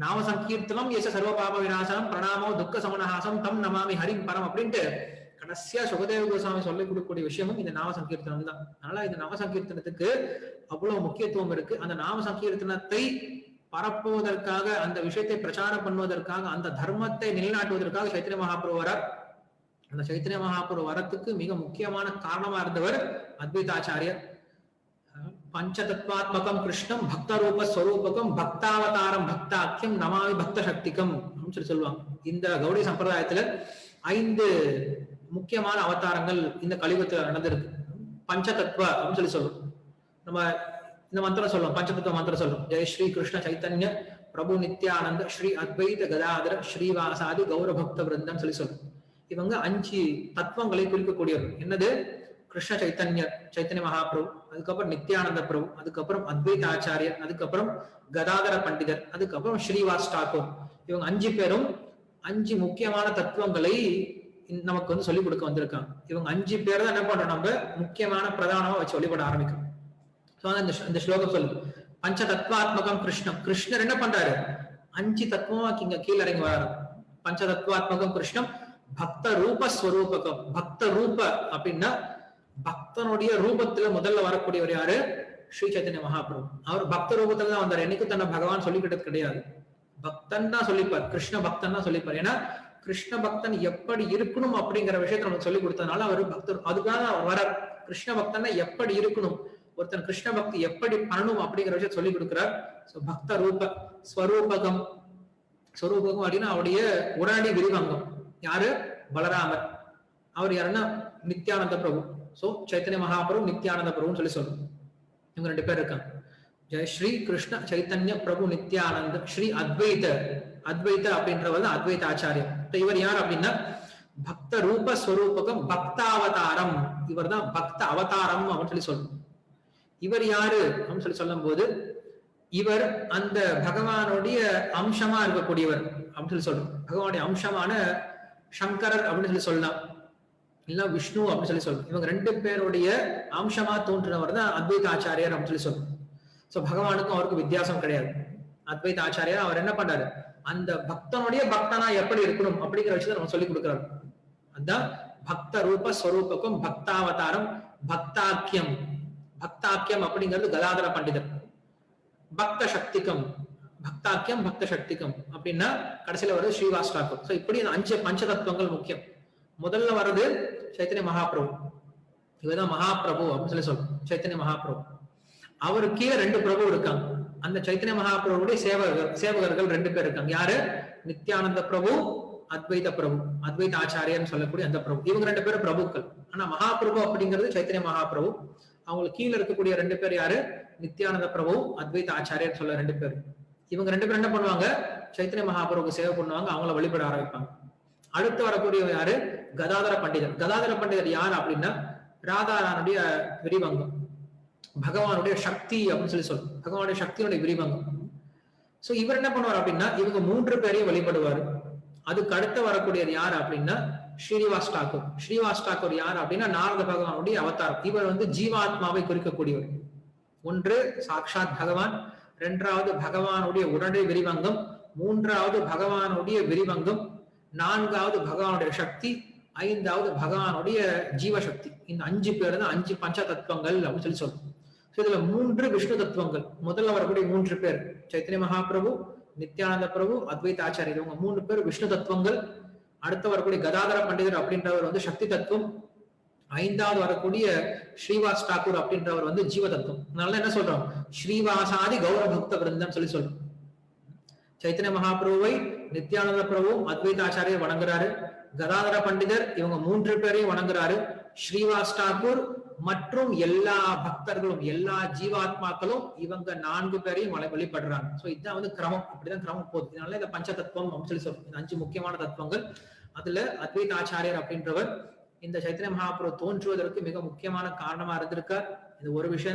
நாம சங்கீர்த்தனம் எச சர்வ பாப விநாசனம் பிரணாமோ துக்க சமனஹாசம் தம் நமாமி ஹரிம் பரம் அப்படின்ட்டு கடைசியா சுகதேவ கோசாமி சொல்லிக் கொடுக்கக்கூடிய விஷயமும் இந்த நாம சங்கீர்த்தனம் தான். அதனால இந்த நாம சங்கீர்த்தனத்துக்கு அவ்வளவு முக்கியத்துவம் இருக்கு. அந்த நாம சங்கீர்த்தனத்தை பரப்புவதற்காக, அந்த விஷயத்தை பிரச்சாரம் பண்ணுவதற்காக, அந்த தர்மத்தை நிலைநாட்டுவதற்காக சைத்தன்ய மகாபிரபு வரார். அந்த சைத்தன்ய மகாபிரபு வரத்துக்கு மிக முக்கியமான காரணமா இருந்தவர் அத்வைதாச்சாரியர். பஞ்சதத்வாத்மகம் கிருஷ்ணம் பக்த ரூப ஸ்வரூபகம் பக்தாவதாரம் பக்தாக்கியம் நமாமி பக்த சக்திகம் அப்படின்னு சொல்லி சொல்லுவாங்க. இந்த கௌடி சம்பிரதாயத்துல 5 முக்கியமான அவதாரங்கள் இந்த கலியுகத்துல நடந்திருக்கு. பஞ்சதத்வ அப்படின்னு சொல்லி சொல்லுவோம். நம்ம இந்த மந்திரம் சொல்லுவோம், பஞ்சதத்துவ மந்திரம் சொல்லுவோம். ஜெய் ஸ்ரீ கிருஷ்ண சைத்தன்ய பிரபு நித்யானந்த ஸ்ரீ அத்வைத கதாதர ஸ்ரீவாசாதி கௌரபக்த விருந்தம் சொல்லி சொல்லுவோம். இவங்க 5 தத்துவங்களை குறிக்கக்கூடியவர். என்னது? கிருஷ்ண சைத்தன்ய மகாபிரபு, அதுக்கப்புறம் நித்யானந்த பிரபு, அதுக்கப்புறம் அத்வைத ஆச்சாரியர், அதுக்கப்புறம் கதாதர பண்டிதர், அதுக்கப்புறம் ஸ்ரீவாஸ் டாக்கூர். இவங்க 5 பேரும் 5 முக்கியமான தத்துவங்களை நமக்கு வந்து சொல்லிக் கொடுக்க வந்திருக்காங்க. இவங்க 5 பேர் தான் என்ன பண்றோம், நம்ம முக்கியமான பிரதானமா வச்சு வழிபட ஆரம்பிக்கும். இந்த ஸ்லோகம் சொல்லுது பஞ்ச தத்வாத்மகம் கிருஷ்ணம். கிருஷ்ணர் என்ன பண்றாரு, 5 தத்துவமா இங்க கீழே இறங்கி வராரு. பஞ்ச தத்வாத்மகம் கிருஷ்ணம் பக்த ரூப ஸ்வரூபகம். பக்த ரூப அப்படின்னா பக்தனுடைய ரூபத்துல முதல்ல வரக்கூடியவர் யாரு? ஸ்ரீ சைத்தன்ய மகாபிரபு. அவர் பக்த ரூபத்துல தான் வந்தார். என்னைக்கு தன்னை பகவான் சொல்லிக்கிட்டது கிடையாது. பக்தன் தான் சொல்லிப்பார், கிருஷ்ண பக்தன் தான் சொல்லிப்பார். ஏன்னா கிருஷ்ண பக்தன் எப்படி இருக்கணும் அப்படிங்கிற விஷயத்த நமக்கு சொல்லி கொடுத்ததுனால அவர் பக்தர். அதுக்காக அவர் வர கிருஷ்ண பக்தன்னா எப்படி இருக்கணும், ஒருத்தன் கிருஷ்ண பக்தி எப்படி பண்ணணும் அப்படிங்கிற விஷயத்த சொல்லி கொடுக்கிறார். பக்த ரூப ஸ்வரூபகம். ஸ்வரூபகம் அப்படின்னா அவருடைய உடனடி விரிவங்கம். யாரு? பலராமர். அவர் யாருன்னா நித்யானந்த பிரபு. சோ சைத்தன்ய மகாபிரபு நித்யானந்த பிரபுன்னு சொல்லி சொல்றோம். இவங்க 2 பேர் இருக்காங்க. ஜெய் ஸ்ரீ கிருஷ்ண சைத்தன்ய பிரபு நித்யானந்த ஸ்ரீ அத்வைத. அத்வைத அப்படின்றவர் தான் அத்வைத ஆச்சாரியர். இவர் யார் அப்படின்னா பக்த ரூப ஸ்வரூபகம் பக்தாவதாரம். இவர் தான் பக்த அவதாரம் அப்படின்னு சொல்லி சொல்றோம். இவர் யாரு அப்படின்னு சொல்லி சொல்லும் போது இவர் அந்த பகவானுடைய அம்சமா இருக்கக்கூடியவர் அப்படின்னு சொல்லி சொல்றோம். பகவானுடைய அம்சமான சங்கரர் அப்படின்னு சொல்லி சொல்லலாம், இல்ல விஷ்ணு அப்படின்னு சொல்லி சொல்றோம். இவங்க 2 பேருடைய அம்சமா தோன்றினவர் தான் அத்வைத ஆச்சாரியர் அப்படின்னு சொல்லி சொல்றோம். சோ பகவானுக்கும் அவருக்கு வித்தியாசம் கிடையாது. அத்வைத ஆச்சாரியர் அவர் என்ன பண்றாரு, அந்த பக்தனுடைய பக்தனா எப்படி இருக்கணும் அப்படிங்கிற விஷயத்தை நம்ம சொல்லி கொடுக்கிறாரு. அதுதான் பக்த ரூப ஸ்வரூபகம் பக்தாவதாரம் பக்தாக்கியம். பக்தாக்கியம் அப்படிங்கிறது கதாதர பண்டிதர். பக்த சக்திகம் பக்தாக்கியம் பக்த சக்திகம் அப்படின்னா கடைசியில வருது ஸ்ரீவாஸ் டாக்கூர். சோ இப்படி 5 பஞ்சதத்துவங்கள் முக்கியம். முதல்ல வர்றது சைத்தன்ய மகாபிரபு. இவர்தான் மகாபிரபு அப்படின்னு சொல்லி சொல்றோம். சைத்தன்ய மகாபிரபு. அவரு கீழே 2 பிரபு இருக்காங்க. அந்த சைத்தன்ய மகாபிரபுடைய சேவகர்கள் 2 பேர் இருக்காங்க. யாரு? நித்யானந்த பிரபு, அத்வைத பிரபு, அத்வைத ஆச்சாரியர்னு சொல்லக்கூடிய அந்த பிரபு. இவங்க 2 பேரும் பிரபுக்கள். ஆனா மகாபிரபு அப்படிங்கிறது சைத்தன்ய மகாபிரபு. அவங்களுக்கு கீழே இருக்கக்கூடிய 2 பேர் யாரு? நித்யானந்த பிரபு, அத்வைத ஆச்சாரியர் சொல்ல 2 பேர். இவங்க 2 பேரும் என்ன பண்ணுவாங்க, சைத்தன்ய மகாபிரபுக்கு சேவை பண்ணுவாங்க, அவங்கள வழிபட ஆரம்பிப்பாங்க. அடுத்து வரக்கூடிய யாரு? கதாதர பண்டிதர். கதாதர பண்டிதர் யார் அப்படின்னா ராதாரானுடைய விரிவங்கம், பகவானுடைய சக்தி அப்படின்னு சொல்லி சொல்றோம். பகவானுடைய சக்தியுடைய விரிவங்கம். சோ இவர் என்ன பண்ணுவார் அப்படின்னா இவங்க 3 பேரையும் வழிபடுவாரு. அதுக்கு அடுத்து வரக்கூடியது யார் அப்படின்னா ஸ்ரீனிவாஸ் டாக்கூர். ஸ்ரீனிவாஸ் டாக்கூர் யார் அப்படின்னா நாரத பகவானுடைய அவதாரம். இவர் வந்து ஜீவாத்மாவை குறிக்கக்கூடியவர். ஒன்று சாக்ஷாத் பகவான், இரண்டாவது பகவானுடைய உடனடி விரிவங்கம், மூன்றாவது பகவானுடைய விரிவங்கம், நான்காவது பகவானுடைய சக்தி, ஐந்தாவது பகவானுடைய ஜீவசக்தி. இந்த 5 பேர் தான் 5 பஞ்ச தத்துவங்கள் அப்படின்னு சொல்றோம். இதுல 3 விஷ்ணு தத்துவங்கள். முதல்ல வரக்கூடிய 3 பேர் சைத்தன்ய மகாபிரபு, நித்யானந்த பிரபு, அத்வைத ஆச்சாரியர், இவங்க 3 பேர் விஷ்ணு தத்துவங்கள். அடுத்து வரக்கூடிய கதாதர பண்டிதர் அப்படின்றவர் வந்து சக்தி தத்துவம். ஐந்தாவது வரக்கூடிய ஸ்ரீவாஸ் டாக்கூர் அப்படின்றவர் வந்து ஜீவ தத்துவம். அதனால என்ன சொல்றோம், ஸ்ரீவாசாதி கௌரவ பக்த விருந்தம் சொல்லி சொல்றோம். சைத்தன்ய மகாபிரபுவை நித்யானந்த பிரபு அத்வைத ஆச்சாரியர் வணங்குறாரு, கதாதர பண்டிதர் இவங்க 3 பேரையும் வணங்குறாரு, ஸ்ரீவாஸ் டாக்கூர் மற்றும் எல்லா பக்தர்களும் எல்லா ஜீவாத்மாக்களும் இவங்க 4 பேரையும் வழிபடுறாங்க. சோ இதுதான் வந்து கிரமம், அப்படிதான் கிரமம் போகுது. இதனால இந்த பஞ்ச தத்துவம் அப்படின்னு சொல்லி சொல்றோம். இந்த 5 முக்கியமான தத்துவங்கள். அதுல அத்வைத ஆச்சாரியர் அப்படின்றவர் இந்த சைத்தன்ய மகாபிரபு தோன்றுவதற்கு மிக முக்கியமான காரணமா இருந்திருக்கார். இது ஒரு விஷயம்.